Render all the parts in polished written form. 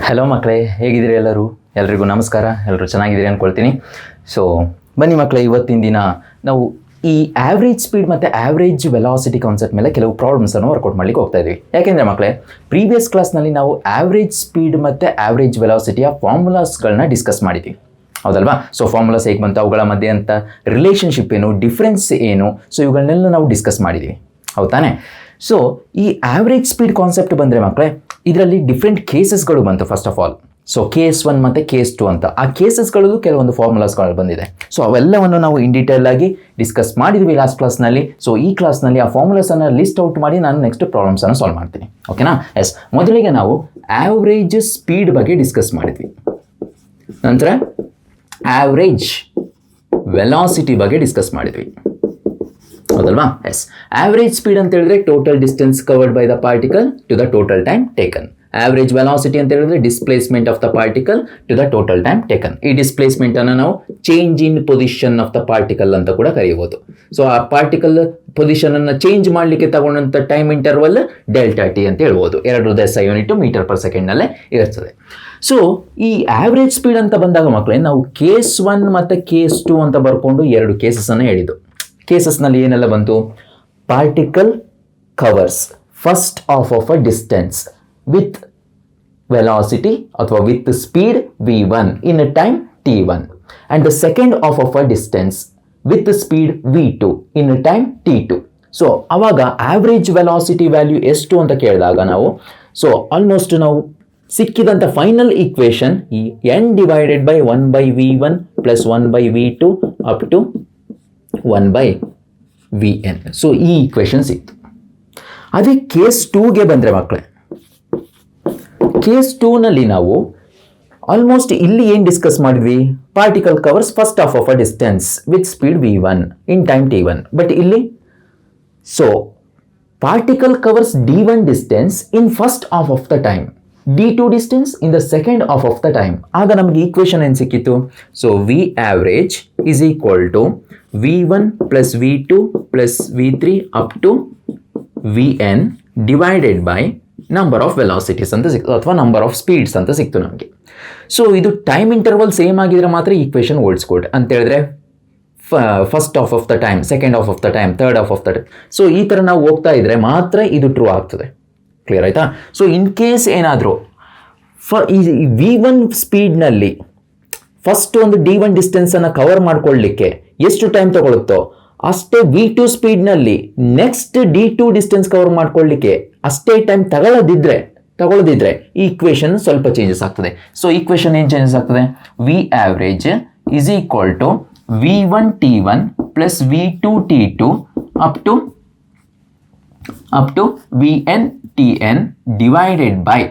Hello ಮಕ್ಕಳೇ, ಹೇಗಿದ್ದೀರಿ ಎಲ್ರಿಗೂ ನಮಸ್ಕಾರ. ಎಲ್ಲರೂ ಚೆನ್ನಾಗಿದ್ದೀರಿ ಅಂದ್ಕೊಳ್ತೀನಿ. ಸೊ ಬನ್ನಿ ಮಕ್ಕಳೇ, ಇವತ್ತಿನ ದಿನ ನಾವು ಈ ಆವ್ರೇಜ್ ಸ್ಪೀಡ್ ಮತ್ತು ಆವ್ರೇಜ್ ವೆಲಾಸಿಟಿ ಕಾನ್ಸೆಪ್ಟ್ ಮೇಲೆ ಕೆಲವು ಪ್ರಾಬ್ಲಮ್ಸನ್ನು ವರ್ಕೌಟ್ ಮಾಡಲಿಕ್ಕೆ ಹೋಗ್ತಾ ಇದ್ದೀವಿ. ಯಾಕೆಂದರೆ ಮಕ್ಕಳೇ, ಪ್ರೀವಿಯಸ್ ಕ್ಲಾಸ್ನಲ್ಲಿ ನಾವು ಆವ್ರೇಜ್ ಸ್ಪೀಡ್ ಮತ್ತು ಆವ್ರೇಜ್ ವೆಲಾಸಿಟಿಯ ಫಾರ್ಮುಲಾಸ್ಗಳನ್ನ ಡಿಸ್ಕಸ್ ಮಾಡಿದ್ದೀವಿ, ಹೌದಲ್ವಾ? ಸೊ ಫಾರ್ಮುಲಾಸ್ ಹೇಗೆ ಬಂತು, ಅವುಗಳ ಮಧ್ಯೆ ಅಂತ ರಿಲೇಷನ್ಶಿಪ್ ಏನು, ಡಿಫ್ರೆನ್ಸ್ ಏನು, ಸೊ ಇವುಗಳನ್ನೆಲ್ಲ ನಾವು ಡಿಸ್ಕಸ್ ಮಾಡಿದ್ದೀವಿ, ಹೌದಾನೆ? ಸೊ ಈ ಆವ್ರೇಜ್ ಸ್ಪೀಡ್ ಕಾನ್ಸೆಪ್ಟ್ ಬಂದರೆ ಮಕ್ಕಳೇ, ಇದರಲ್ಲಿ ಡಿಫ್ರೆಂಟ್ ಕೇಸಸ್ಗಳು ಬಂತು. First of all, so case 1 ಮತ್ತು ಕೇಸ್ 2 ಅಂತ ಆ ಕೇಸಸ್ಗಳದ್ದು ಕೆಲವೊಂದು ಫಾರ್ಮುಲಾಸ್ಗಳು ಬಂದಿದೆ. ಸೊ ಅವೆಲ್ಲವನ್ನು ನಾವು ಇನ್ ಡೀಟೇಲ್ ಆಗಿ ಡಿಸ್ಕಸ್ ಮಾಡಿದ್ವಿ ಲಾಸ್ಟ್ ಕ್ಲಾಸ್ನಲ್ಲಿ. ಸೊ ಈ ಕ್ಲಾಸ್ನಲ್ಲಿ ಆ ಫಾರ್ಮುಲಾಸನ್ನು ಲಿಸ್ಟ್ ಔಟ್ ಮಾಡಿ ನಾನು ನೆಕ್ಸ್ಟ್ ಪ್ರಾಬ್ಲಮ್ಸನ್ನು ಸಾಲ್ವ್ ಮಾಡ್ತೀನಿ, ಓಕೆನಾ? ಎಸ್, ಮೊದಲಿಗೆ ನಾವು ಆವ್ರೇಜ್ ಸ್ಪೀಡ್ ಬಗ್ಗೆ ಡಿಸ್ಕಸ್ ಮಾಡಿದ್ವಿ. ನಂತರ ಆವ್ರೇಜ್ ವೆಲಾಸಿಟಿ ಬಗ್ಗೆ ಡಿಸ್ಕಸ್ ಮಾಡಿದ್ವಿ, ಹೌದಲ್ವಾ? ಎಸ್, ಆವ್ರೇಜ್ ಸ್ಪೀಡ್ ಅಂತ ಹೇಳಿದ್ರೆ total distance covered by the particle to the total time taken. Average velocity ಅಂತ ಹೇಳಿದ್ರೆ displacement of the particle to the total time taken. ಈ ಡಿಸ್ಪ್ಲೇಸ್ಮೆಂಟ್ ಅನ್ನು ನಾವು change in position of the particle ಅಂತ ಕೂಡ ಕರೆಯಬಹುದು. ಸೊ ಆ ಪಾರ್ಟಿಕಲ್ ಪೊಸಿಷನ್ ಅನ್ನು ಚೇಂಜ್ ಮಾಡಲಿಕ್ಕೆ ತಗೊಂಡಂಥ ಟೈಮ್ ಇಂಟರ್ವಲ್ ಡೆಲ್ಟಾ ಟಿ ಅಂತ ಹೇಳ್ಬೋದು. 2 SI ಯೂನಿಟ್ ಮೀಟರ್ ಪರ್ ಸೆಕೆಂಡ್ನಲ್ಲೇ ಇರ್ತದೆ. ಸೊ ಈ ಆವ್ರೇಜ್ ಸ್ಪೀಡ್ ಅಂತ ಬಂದಾಗ ಮಕ್ಕಳೇ, ನಾವು ಕೇಸ್ 1 ಮತ್ತು ಕೇಸ್ 2 ಅಂತ ಬರ್ಕೊಂಡು 2 ಕೇಸಸನ್ನು ಹೇಳಿದ್ದು. ಕೇಸಸ್ನಲ್ಲಿ ಏನೆಲ್ಲ ಬಂತು? Particle covers first half a distance with velocity ಅಥವಾ with speed v1 in a time t1 and the second half a distance with speed v2 in a time t2. So ಅವಾಗ average velocity value ಎಷ್ಟು ಅಂತ ಕೇಳಿದಾಗ ನಾವು almost ನಾವು ಸಿಕ್ಕಿದಂಥ final equation ಈ n divided by 1/v1 plus 1/v2 up to 1/vn. So ಈ equation ಸಿಕ್ತು. ಅದೇ ಕೇಸ್ 2ಗೆ ಬಂದರೆ ಮಕ್ಕಳೇ, ಕೇಸ್ 2ನಲ್ಲಿ ನಾವು ಆಲ್ಮೋಸ್ಟ್ ಇಲ್ಲಿ ಏನು ಡಿಸ್ಕಸ್ ಮಾಡಿದ್ವಿ? Particle covers first half a distance with speed v1 in time t1. But ಇಲ್ಲಿ particle covers d1 distance in first half half the time, d2 distance in the second half half the time. ಆಗ ನಮಗೆ equation ಏನು ಸಿಕ್ಕಿತ್ತು? So V average is equal to v1 plus v2 plus v3 up to vn divided by number of velocities ಅಂತ ಸಿಕ್ತು, ಅಥವಾ number of speeds ಅಂತ ಸಿಕ್ತು ನಮಗೆ. ಸೊ ಇದು ಟೈಮ್ ಇಂಟರ್ವಲ್ ಸೇಮ್ ಆಗಿದ್ರೆ ಮಾತ್ರ ಈಕ್ವೇಶನ್ ಹೋಲ್ಡ್ಸ್ ಗುಡ್ ಅಂತ ಹೇಳಿದ್ರೆ first half half the time, second half half the time, third of half the time. So ಈ ಥರ ನಾವು ಹೋಗ್ತಾ ಇದ್ರೆ ಮಾತ್ರ ಇದು ಟ್ರೂ ಆಗ್ತದೆ. ಕ್ಲಿಯರ್ ಆಯ್ತಾ? ಸೊ ಇನ್ ಕೇಸ್ ಏನಾದರೂ ಈ v1 ಸ್ಪೀಡ್ನಲ್ಲಿ ಫಸ್ಟ್ ಒಂದು d1 ಡಿಸ್ಟೆನ್ಸನ್ನು ಕವರ್ ಮಾಡ್ಕೊಳ್ಳಿಕ್ಕೆ ಎಷ್ಟು ಟೈಮ್ ತಗೊಳುತ್ತೋ ಅಷ್ಟೇ v2 ಸ್ಪೀಡ್ನಲ್ಲಿ next d2 distance cover ಮಾಡ್ಕೊಳ್ಳಿಕ್ಕೆ ಅಷ್ಟೇ ಟೈಮ್ ತಗೊಳ್ಳದಿದ್ರೆ ಈ ಈಕ್ವೇಶನ್ ಸ್ವಲ್ಪ ಚೇಂಜಸ್ ಆಗ್ತದೆ. ಸೊ ಈಕ್ವೇಶನ್ ಏನು ಚೇಂಜಸ್ ಆಗ್ತದೆ? V average is equal to v1 t1 plus v2 t2 up to vn tn divided by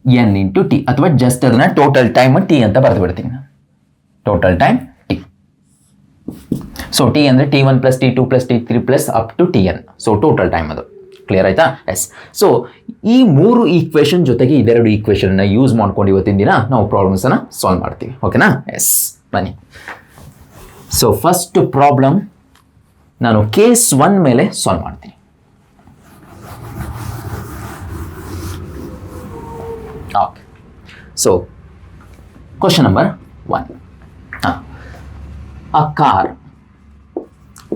n into T, ಅಥವಾ just ಅದನ್ನ total time T ಅಂತ ಬರೆದು ಬಿಡ್ತೀನಿ. Total time T. So T ಅಂದರೆ t1 plus t2 plus t3 plus up to tn. So total time ಅದು. Clear ಆಯ್ತಾ? Yes. So ಈ 3 equation ಜೊತೆಗೆ ಇದೆರಡು ಈಕ್ವೇಶನ್ನ ಯೂಸ್ ಮಾಡ್ಕೊಂಡು ಇವತ್ತಿನ ದಿನ ನಾವು ಪ್ರಾಬ್ಲಮ್ಸನ್ನು ಸಾಲ್ವ್ ಮಾಡ್ತೀವಿ, ಓಕೆನಾ? ಎಸ್, ಬನ್ನಿ. ಸೊ ಫಸ್ಟ್ ಪ್ರಾಬ್ಲಮ್ ನಾನು ಕೇಸ್ 1 ಮೇಲೆ ಸಾಲ್ವ್ ಮಾಡ್ತೀನಿ. Okay. So question number 1. A car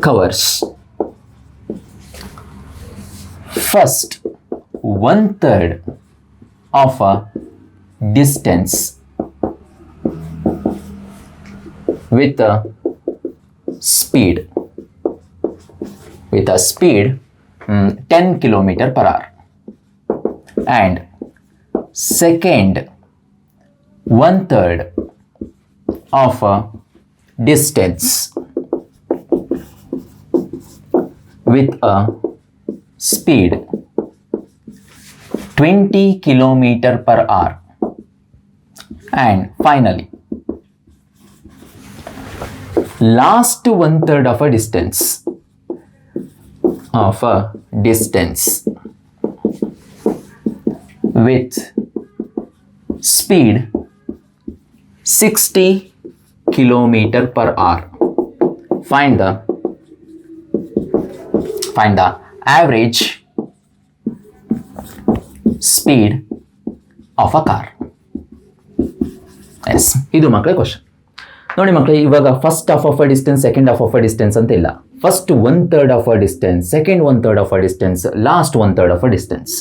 covers first 1/3 of a distance with a speed 10 km/h, and second 1/3 of a distance with a speed 20 km/h, and finally last 1/3 of a distance with speed 60 km/h. Find the average speed of a car. Yes, ಇದು ಮಕ್ಕಳೇ question. ನೋಡಿ ಮಕ್ಕಳೇ, ಇವಾಗ first half of a distance, second half of a distance ಅಂತ ಇಲ್ಲ. First 1/3 of a distance, second 1/3 of a distance, last 1/3 of a distance.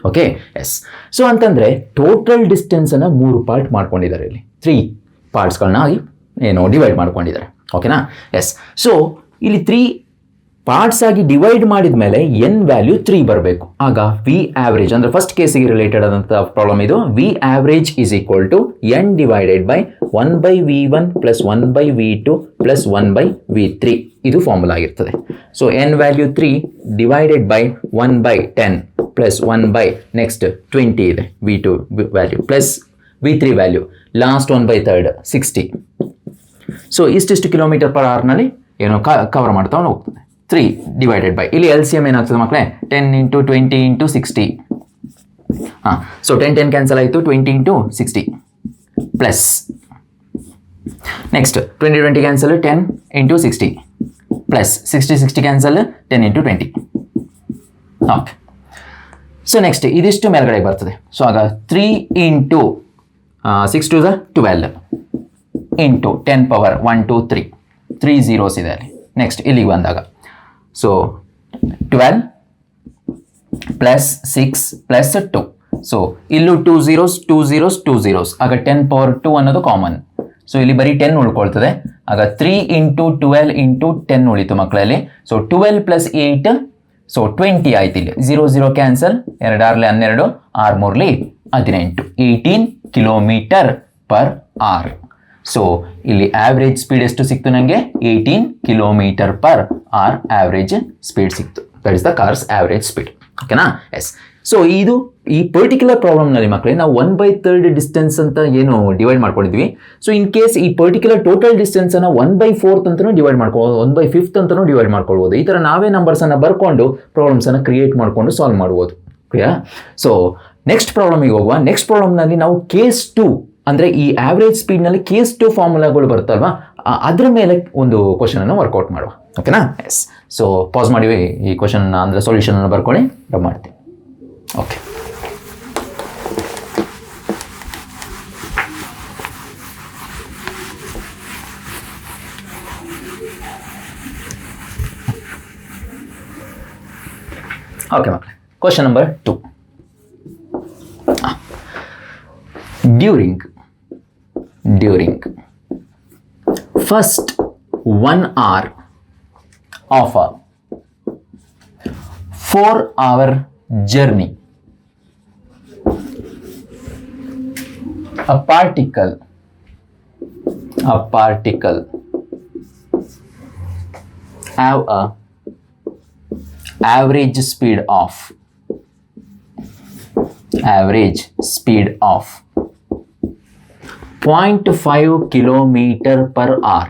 Okay, yes. So ಅಂತಂದರೆ total ಡಿಸ್ಟೆನ್ಸನ್ನು 3 part ಮಾಡ್ಕೊಂಡಿದ್ದಾರೆ. ಇಲ್ಲಿ 3 ಪಾರ್ಟ್ಸ್ಗಳನ್ನ ಏನು ಡಿವೈಡ್ ಮಾಡ್ಕೊಂಡಿದ್ದಾರೆ. ಓಕೆನಾ? ಎಸ್. ಸೊ ಇಲ್ಲಿ 3 ಪಾರ್ಟ್ಸ್ ಆಗಿ ಡಿವೈಡ್ ಮಾಡಿದ ಮೇಲೆ ಎನ್ ವ್ಯಾಲ್ಯೂ 3 ಬರಬೇಕು. ಆಗ ವಿ ಆವ್ರೇಜ್ ಅಂದರೆ ಫಸ್ಟ್ ಕೇಸಿಗೆ ರಿಲೇಟೆಡ್ ಆದಂಥ ಪ್ರಾಬ್ಲಮ್ ಇದು. V average is equal to N divided by 1/V1 plus 1/V2 plus 1/V3. ಇದು ಫಾರ್ಮುಲಾ ಆಗಿರ್ತದೆ. So N value 3 divided by 1/10 plus 1 next 20 ಇದೆ V2 value plus V3 value last 1/3 60. So ಇಷ್ಟಿಷ್ಟು kilometre per ಅವರ್ನಲ್ಲಿ ಏನೋ cover ಮಾಡ್ತಾ ಹೋಗ್ತದೆ. 3 divided by ಇಲ್ಲಿ L C M ಏನಾಗ್ತದೆ ಮಕ್ಕಳೇ? 10 × 20 × 60. ಸೊ 10 ಕ್ಯಾನ್ಸಲ್ ಆಯಿತು, 20 × 60 plus next 20 cancel, 10 × 60 plus 60 cancel, 10 × 20. Okay. So next ಇದಿಷ್ಟು ಮೇಲ್ಗಡೆ ಬರ್ತದೆ. ಸೊ ಆಗ 3 × 6 × 12 ಇಂಟು 10 ಪವರ್ 1 2 3 3 zeros ಇದೆ ಅಲ್ಲಿ. ನೆಕ್ಸ್ಟ್ ಇಲ್ಲಿಗೆ ಬಂದಾಗ ಸೊ 12 ಪ್ಲಸ್ 6 ಪ್ಲಸ್ 2. ಸೊ ಇಲ್ಲೂ 2 zeros 2 zeros 2 zeros. ಆಗ 10 ಪವರ್ 2 ಅನ್ನೋದು ಕಾಮನ್. ಸೊ ಇಲ್ಲಿ ಬರೀ 10 ಉಳ್ಕೊಳ್ತದೆ. ಆಗ 3 × 12 × 10 ಉಳಿತು ಮಕ್ಕಳಲ್ಲಿ. ಸೊ 12 ಪ್ಲಸ್ 8 ಸೊ 20 ಆಯ್ತು. ಇಲ್ಲಿ 0 0 cancel, 2 × 12 6 × 3 18 18 kilometre per hour. So ಇಲ್ಲಿ ಆವ್ರೇಜ್ ಸ್ಪೀಡ್ ಎಷ್ಟು ಸಿಕ್ತು ನನಗೆ? 18 kilometre per hour average speed ಸಿಕ್ತು. That is the car's average speed. ಓಕೆನಾ? ಎಸ್. ಸೊ ಇದು ಈ ಪರ್ಟಿಕ್ಯುಲರ್ ಪ್ರಾಬ್ಲಮ್ನಲ್ಲಿ ಮಕ್ಕಳೇ ನಾವು 1/3 ಡಿಸ್ಟೆನ್ಸ್ ಅಂತ ಏನು ಡಿವೈಡ್ ಮಾಡ್ಕೊಂಡಿದ್ವಿ. ಸೊ ಇನ್ ಕೇಸ್ ಈ ಪರ್ಟಿಕ್ಯುಲರ್ ಟೋಟಲ್ ಡಿಸ್ಟೆನ್ಸನ್ನು 1/4 ಅಂತಲೂ ಡಿವೈಡ್ ಮಾಡ್ಕೊಬೋದು, 1/5 ಅಂತಲೂ ಡಿವೈಡ್ ಮಾಡ್ಕೊಳ್ಬೋದು. ಈ ಥರ ನಾವೇ ನಂಬರ್ಸನ್ನು ಬರ್ಕೊಂಡು ಪ್ರಾಬ್ಲಮ್ಸನ್ನು ಕ್ರಿಯೇಟ್ ಮಾಡಿಕೊಂಡು ಸಾಲ್ವ್ ಮಾಡ್ಬೋದು. ಕ್ಲಿಯರ್? ಸೊ ನೆಕ್ಸ್ಟ್ ಪ್ರಾಬ್ಲಮಿಗೆ ಹೋಗುವ. ನೆಕ್ಸ್ಟ್ ಪ್ರಾಬ್ಲಮ್ನಲ್ಲಿ ನಾವು ಕೇಸ್ 2 ಅಂದರೆ ಈ ಆವ್ರೇಜ್ ಸ್ಪೀಡ್ನಲ್ಲಿ ಕೇಸ್ 2 ಫಾರ್ಮುಲಾಗಳು ಬರುತ್ತಲ್ವಾ, ಅದರ ಮೇಲೆ ಒಂದು ಕ್ವಶನನ್ನು ವರ್ಕೌಟ್ ಮಾಡುವ. ಓಕೆನಾ? ಎಸ್. ಸೊ ಪಾಸ್ ಮಾಡಿ ಈ ಕ್ವಶನ್ ಅಂದರೆ ಸೊಲ್ಯೂಷನನ್ನು ಬರ್ಕೊಳ್ಳಿ, ರಬ್ ಮಾಡ್ತೀನಿ. ಓಕೆ. ಓಕೆ ಮಕ್ಕಳೇ, question number 2. During first 1 hour of a 4-hour journey, a particle have a average speed of 0.5 kilometer per hour.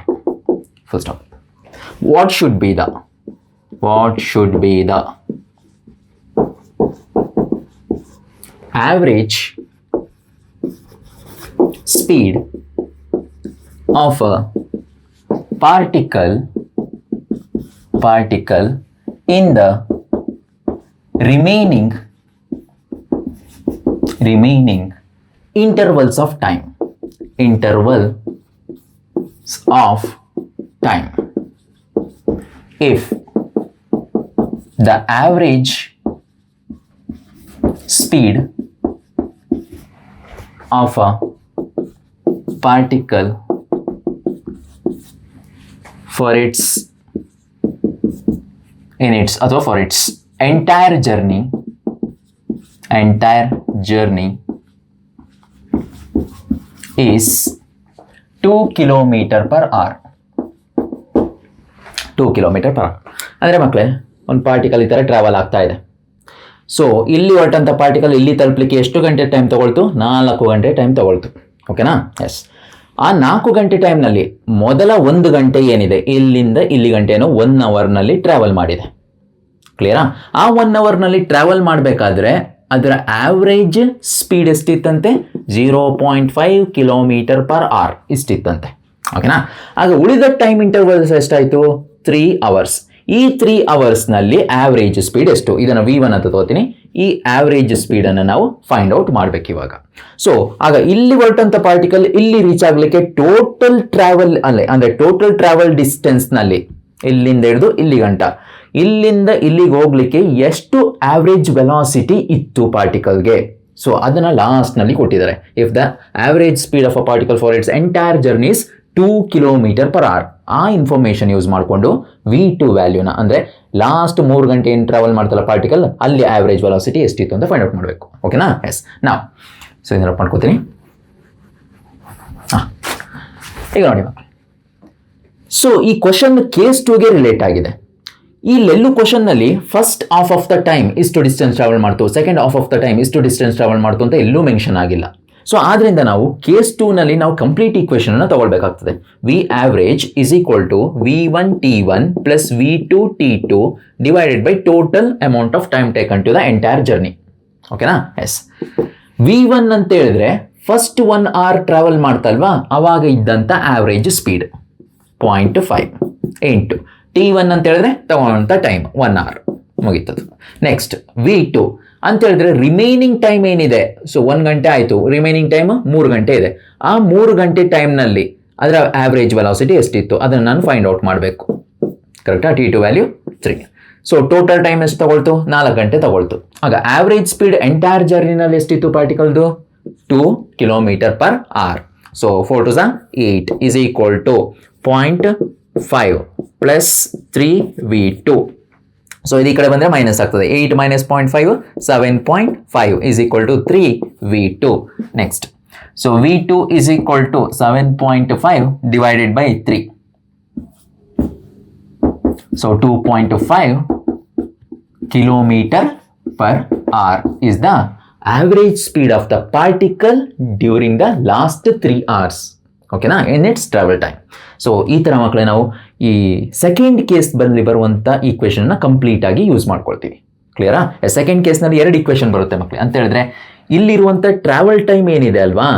Full stop. What should be the average speed of a particle in the remaining intervals of time if the average speed of a particle for its entire journey is 2 kilometer per hour. 2 kilometer per hour. ಅಂದರೆ ಮಕ್ಕಳೇ, ಒಂದು particle ಈ ಥರ travel ಆಗ್ತಾ ಇದೆ. So ಇಲ್ಲಿ ಹೊರಟಂಥ particle ಇಲ್ಲಿ ತಲುಪಲಿಕ್ಕೆ ಎಷ್ಟು ಗಂಟೆ ಟೈಮ್ ತೊಗೊಳ್ತು? 4 ಗಂಟೆ ಟೈಮ್ ತೊಗೊಳ್ತು. ಓಕೆನಾ? ಎಸ್. ಆ 4 ಗಂಟೆ ಟೈಮ್ನಲ್ಲಿ ಮೊದಲ 1 ಗಂಟೆ ಏನಿದೆ, ಇಲ್ಲಿಂದ ಇಲ್ಲಿ ಗಂಟೆನೋ 1 ಅವರ್ನಲ್ಲಿ ಟ್ರಾವೆಲ್ ಮಾಡಿದೆ. ಕ್ಲಿಯರಾ? ಆ 1 ಅವರ್ನಲ್ಲಿ ಟ್ರಾವೆಲ್ ಮಾಡಬೇಕಾದ್ರೆ ಅದರ ಆವ್ರೇಜ್ ಸ್ಪೀಡ್ ಎಷ್ಟಿತ್ತಂತೆ? 0.5 ಕಿಲೋಮೀಟರ್ ಪರ್ ಅವರ್ ಇಷ್ಟಿತ್ತಂತೆ. ಓಕೆನಾ? ಆಗ ಉಳಿದ ಟೈಮ್ ಇಂಟರ್ವಲ್ಸ್ ಎಷ್ಟಾಯಿತು? 3 ಅವರ್ಸ್. ಈ 3 ಅವರ್ಸ್ನಲ್ಲಿ ಆವ್ರೇಜ್ ಸ್ಪೀಡ್ ಎಷ್ಟು? ಇದನ್ನು V1 ಅಂತ ತಗೋತೀನಿ, ಈ ಆವ್ರೇಜ್ ಸ್ಪೀಡನ್ನು ನಾವು ಫೈಂಡ್ ಔಟ್ ಮಾಡಬೇಕು ಇವಾಗ. ಸೊ ಆಗ ಇಲ್ಲಿ ಹೊರಟಂತ ಪಾರ್ಟಿಕಲ್ ಇಲ್ಲಿ ರೀಚ್ ಆಗಲಿಕ್ಕೆ ಟೋಟಲ್ ಟ್ರಾವೆಲ್ ಅಂದರೆ ಟೋಟಲ್ ಟ್ರಾವೆಲ್ ಡಿಸ್ಟೆನ್ಸ್ನಲ್ಲಿ ಇಲ್ಲಿಂದ ಹಿಡಿದು ಇಲ್ಲಿ ಗಂಟ ಇಲ್ಲಿಂದ ಇಲ್ಲಿಗೆ ಹೋಗ್ಲಿಕ್ಕೆ ಎಷ್ಟು ಆವ್ರೇಜ್ ವೆಲಾಸಿಟಿ ಇತ್ತು ಪಾರ್ಟಿಕಲ್ಗೆ. ಸೊ ಅದನ್ನು ಲಾಸ್ಟ್ನಲ್ಲಿ ಕೊಟ್ಟಿದ್ದಾರೆ. If the average speed of a particle for it's entire journey is 2 km/h, ಆ ಇನ್ಫಾರ್ಮೇಷನ್ ಯೂಸ್ ಮಾಡಿಕೊಂಡು V2 ವ್ಯಾಲ್ಯೂನ ಅಂದರೆ ಲಾಸ್ಟ್ 3 ಗಂಟೆ ಏನು ಟ್ರಾವೆಲ್ ಮಾಡ್ತಲ್ಲ ಪಾರ್ಟಿಕಲ್ ಅಲ್ಲಿ ಆವ್ರೇಜ್ ವೆಲಾಸಿಟಿ ಎಷ್ಟಿತ್ತು ಅಂತ ಫೈಂಡ್ ಔಟ್ ಮಾಡಬೇಕು. ಓಕೆನಾ? ಎಸ್. ನಾವು ಸೊ ಇದನ್ನ ಮಾಡ್ಕೋತೀನಿ. ಈಗ ನೋಡಿ, ಸೊ ಈ ಕ್ವಶನ್ ಕೇಸ್ 2ಗೆ ರಿಲೇಟ್ ಆಗಿದೆ. ಇಲ್ಲೆಲ್ಲೂ ಕ್ವಶನ್ನಲ್ಲಿ first half of the time ಇಷ್ಟು ಡಿಸ್ಟೆನ್ಸ್ ಟ್ರಾವೆಲ್ ಮಾಡ್ತು, second half of the time ಇಷ್ಟು ಡಿಸ್ಟೆನ್ಸ್ ಟ್ರಾವೆಲ್ ಮಾಡ್ತು ಅಂತ ಎಲ್ಲೂ ಮೆನ್ಷನ್ ಆಗಿಲ್ಲ. ಸೊ ಆದ್ರಿಂದ ನಾವು ಕೇಸ್ 2ನಲ್ಲಿ ನಾವು ಕಂಪ್ಲೀಟ್ ಈಕ್ವೇಷನ್ ಅನ್ನು ತಗೊಳ್ಬೇಕಾಗ್ತದೆ. V average is equal to V1 T1 plus V2 T2 divided by total amount of time taken to the entire journey. ಓಕೆನಾ? ಎಸ್. V1 ಅಂತ ಹೇಳಿದ್ರೆ ಫಸ್ಟ್ 1 hour ಟ್ರಾವೆಲ್ ಮಾಡ್ತಲ್ವಾ ಅವಾಗ ಇದ್ದಂಥ ಆವ್ರೇಜ್ ಸ್ಪೀಡ್ 0.5 ಇಂಟು T1 ಅಂತ ಹೇಳಿದ್ರೆ ತಗೊಳ್ಳೋಂಥ time 1 hour ಮುಗೀತದು. Next V2 ಅಂತ ಹೇಳಿದ್ರೆ remaining time ಏನಿದೆ, ಸೊ 1 ಗಂಟೆ ಆಯಿತು, ರಿಮೈನಿಂಗ್ ಟೈಮ್ 3 ಗಂಟೆ ಇದೆ. ಆ 3 ಗಂಟೆ ಟೈಮ್ನಲ್ಲಿ ಅದರ ಆವ್ರೇಜ್ ವೆಲಾಸಿಟಿ ಎಷ್ಟಿತ್ತು ಅದನ್ನು ನಾನು ಫೈಂಡ್ ಔಟ್ ಮಾಡಬೇಕು. ಕರೆಕ್ಟಾ? T2 value 3. So total time ಎಷ್ಟು ತಗೊಳ್ತು? 4 ಗಂಟೆ ತಗೊಳ್ತು. ಆಗ ಆವ್ರೇಜ್ ಸ್ಪೀಡ್ ಎಂಟೈರ್ ಜರ್ನಿನಲ್ಲಿ ಎಷ್ಟಿತ್ತು ಪಾರ್ಟಿಕಲ್ದು? 2 km/h. So 4 to 8 is equal to 0.5 plus 3V2. So ಇದು ಈ ಕಡೆ ಬಂದರೆ ಮೈನಸ್ ಆಗ್ತದೆ. 8 minus 0.5 7.5 is equal to 3V2. Next, so V2 is equal to 7.5 divided by 3. So 2.5 km/h is the average speed of the particle during the last 3 hours. ಓಕೆನಾ? In its travel time. So ಈ ಥರ ಮಕ್ಕಳೇ ನಾವು ಈ second case ಬಂದು ಬರುವಂಥ ಈಕ್ವೇಷನ್ನ complete ಆಗಿ use ಮಾಡ್ಕೊಳ್ತೀವಿ. ಕ್ಲಿಯರಾ? ಸೆಕೆಂಡ್ ಕೇಸ್ನಲ್ಲಿ 2 ಈಕ್ವೇಷನ್ ಬರುತ್ತೆ ಮಕ್ಕಳೇ. ಅಂತ ಹೇಳಿದ್ರೆ ಇಲ್ಲಿರುವಂಥ ಟ್ರಾವೆಲ್ ಟೈಮ್ ಏನಿದೆ ಅಲ್ವಾ,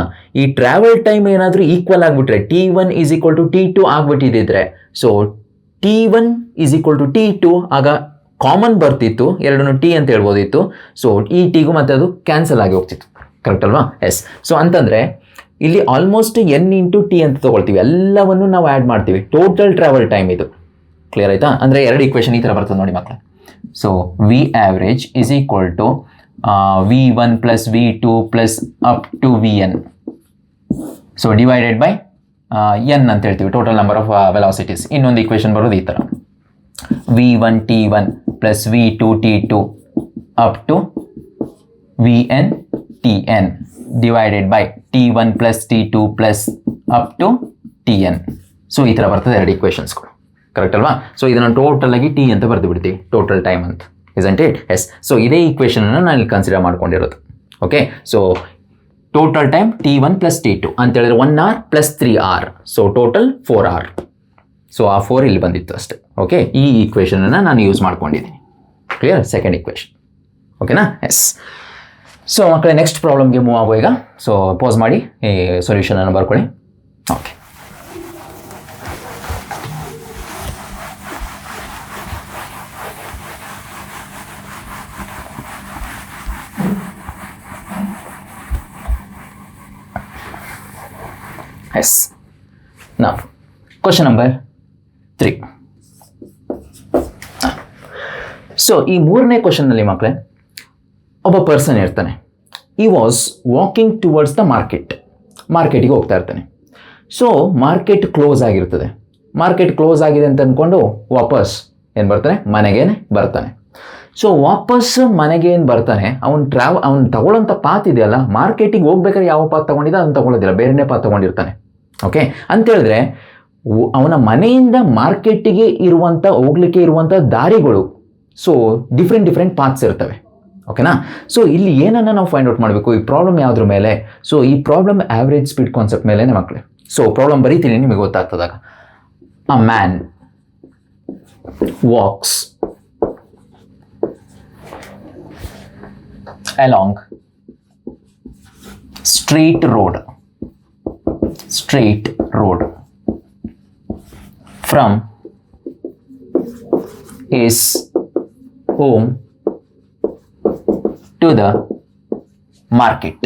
ಈ ಟ್ರಾವೆಲ್ ಟೈಮ್ ಏನಾದರೂ ಈಕ್ವಲ್ ಆಗಿಬಿಟ್ರೆ T1 is equal to T2 ಆಗ್ಬಿಟ್ಟಿದ್ರೆ, so T1 is equal to T2 ಆಗ ಕಾಮನ್ ಬರ್ತಿತ್ತು, ಎರಡನ್ನು T ಅಂತ ಹೇಳ್ಬೋದಿತ್ತು. ಸೊ ಈ Tಗೂ ಮತ್ತೆ ಅದು ಕ್ಯಾನ್ಸಲ್ ಆಗಿ ಹೋಗ್ತಿತ್ತು. ಕರೆಕ್ಟ್ ಅಲ್ವಾ? ಎಸ್. ಸೊ ಅಂತಂದರೆ ಇಲ್ಲಿ ಆಲ್ಮೋಸ್ಟ್ N ಇಂಟು T ಅಂತ ತೊಗೊಳ್ತೀವಿ, ಎಲ್ಲವನ್ನು ನಾವು ಆ್ಯಡ್ ಮಾಡ್ತೀವಿ. ಟೋಟಲ್ ಟ್ರಾವೆಲ್ ಟೈಮ್ ಇದು. ಕ್ಲಿಯರ್ ಆಯಿತಾ? ಅಂದರೆ 2 ಈಕ್ವೇಷನ್ ಈ ಥರ ಬರ್ತದೆ ನೋಡಿ ಮಕ್ಕಳು. So V average is equal to V1 plus V2 plus up to Vn. So divided by N ಅಂತ ಹೇಳ್ತೀವಿ, ಟೋಟಲ್ ನಂಬರ್ ಆಫ್ ವೆಲಾಸಿಟೀಸ್. ಇನ್ನೊಂದು ಈಕ್ವೇಷನ್ ಬರೋದು ಈ ಥರ, V1 T1 plus V2 T2 up to Vn Tn divided by T1 plus T2 plus up to Tn. So ಈ ಥರ ಬರ್ತದೆ 2 ಈಕ್ವೇಷನ್ಸ್ಗಳು. Correct ಅಲ್ವಾ? ಸೊ ಇದನ್ನು ಟೋಟಲ್ ಆಗಿ T ಅಂತ ಬರೆದು ಬಿಡ್ತೀವಿ, ಟೋಟಲ್ ಟೈಮ್ ಅಂತ. Isn't it? ಎಸ್. ಸೊ ಇದೇ ಈಕ್ವೇಷನನ್ನು ನಾನು ಇಲ್ಲಿ ಕನ್ಸಿಡರ್ ಮಾಡ್ಕೊಂಡಿರೋದು. Okay. So total time T1 plus T2 ಅಂತ ಹೇಳಿದ್ರೆ 1 hour plus 3 hour. So total 4 hour. So ಆ 4 ಇಲ್ಲಿ ಬಂದಿತ್ತು ಅಷ್ಟೇ. ಓಕೆ. ಈ ಈಕ್ವೇಷನನ್ನು ನಾನು ಯೂಸ್ ಮಾಡ್ಕೊಂಡಿದ್ದೀನಿ. ಕ್ಲಿಯರ್? Second equation. ಓಕೆನಾ? ಎಸ್. ಸೊ ಮಕ್ಕಳೇ ನೆಕ್ಸ್ಟ್ ಪ್ರಾಬ್ಲಮ್ಗೆ ಮೂವ್ ಆಗೋ ಈಗ. ಸೊ ಪಾಸ್ ಮಾಡಿ ಈ ಸೊಲ್ಯೂಷನನ್ನು ಬರ್ಕೊಳ್ಳಿ. ಓಕೆ. ಎಸ್. ನಾವು ಕ್ವಶನ್ ನಂಬರ್ 3. ಸೊ ಈ 3ನೇ ಕ್ವಶನ್ನಲ್ಲಿ ಮಕ್ಕಳೇ ಒಬ್ಬ ಪರ್ಸನ್ ಇರ್ತಾನೆ. ಈ ವಾಸ್ ವಾಕಿಂಗ್ ಟುವರ್ಡ್ಸ್ ದ ಮಾರ್ಕೆಟಿಗೆ ಹೋಗ್ತಾ ಇರ್ತಾನೆ. ಸೊ ಮಾರ್ಕೆಟ್ ಕ್ಲೋಸ್ ಆಗಿರ್ತದೆ. ಮಾರ್ಕೆಟ್ ಕ್ಲೋಸ್ ಆಗಿದೆ ಅಂತ ಅಂದ್ಕೊಂಡು ವಾಪಸ್ ಏನು ಬರ್ತಾನೆ? ಮನೆಗೇನೆ ಬರ್ತಾನೆ. ಸೊ ವಾಪಸ್ ಮನೆಗೇನು ಬರ್ತಾನೆ, ಅವ್ನು ತಗೊಳ್ಳೋಂಥ ಪಾತ್ ಇದೆಯಲ್ಲ, ಮಾರ್ಕೆಟಿಗೆ ಹೋಗ್ಬೇಕಾದ್ರೆ ಯಾವ ಪಾತ್ ತೊಗೊಂಡಿದ್ದ ಅದನ್ನು ತೊಗೊಳ್ಳೋದಿಲ್ಲ, ಬೇರೆನೇ ಪಾತ್ ತೊಗೊಂಡಿರ್ತಾನೆ. ಓಕೆ. ಅಂತೇಳಿದ್ರೆ ಅವನ ಮನೆಯಿಂದ ಮಾರ್ಕೆಟಿಗೆ ಹೋಗ್ಲಿಕ್ಕೆ ಇರುವಂಥ ದಾರಿಗಳು, ಸೊ ಡಿಫ್ರೆಂಟ್ ಪಾತ್ಸ್ ಇರ್ತವೆ. ಓಕೆನಾ? ಸೊ ಇಲ್ಲಿ ಏನನ್ನು ನಾವು ಫೈಂಡ್ ಔಟ್ ಮಾಡಬೇಕು, ಈ ಪ್ರಾಬ್ಲಮ್ ಯಾವುದ್ರ ಮೇಲೆ? ಸೊ ಈ ಪ್ರಾಬ್ಲಮ್ ಆವ್ರೇಜ್ ಸ್ಪೀಡ್ ಕಾನ್ಸೆಪ್ಟ್ ಮೇಲೆ ಮಕ್ಕಳೇ. ಸೊ ಪ್ರಾಬ್ಲಮ್ ಬರೀತೀನಿ, ನಿಮಗೆ ಗೊತ್ತಾಗ್ತದಾಗ. A man walks along straight road from his home to the market.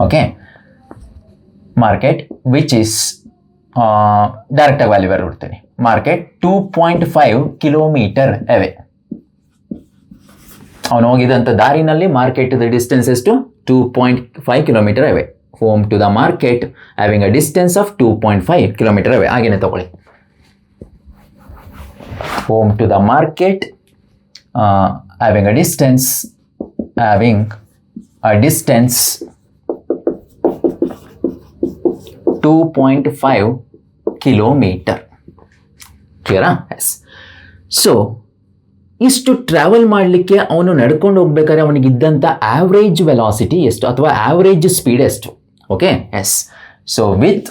Okay, market which is ಡೈರೆಕ್ಟಾಗಿ ವ್ಯಾಲ್ಯೂ ಬರ್ಬಿಡ್ತೀನಿ. Market 2.5 kilometre away. ಅವನು ಹೋಗಿದಂಥ ದಾರಿನಲ್ಲಿ ಮಾರ್ಕೆಟ್ ಡಿಸ್ಟೆನ್ಸ್ ಎಷ್ಟು? 2.5 kilometre away. Home to the market having a distance of 2.5 kilometre away. ಹಾಗೇನೆ ತಗೊಳ್ಳಿ, home to the market having a distance 2.5 kilometre. ಕ್ಲಿಯರಾ? Yes. So ಇಷ್ಟು ಟ್ರಾವೆಲ್ ಮಾಡಲಿಕ್ಕೆ ಅವನು ನಡ್ಕೊಂಡು ಹೋಗ್ಬೇಕಾದ್ರೆ ಅವನಿಗಿದ್ದಂಥ ಆವ್ರೇಜ್ ವೆಲಾಸಿಟಿ ಎಷ್ಟು ಅಥವಾ ಆವ್ರೇಜ್ ಸ್ಪೀಡ್ ಎಷ್ಟು? Okay, yes. So with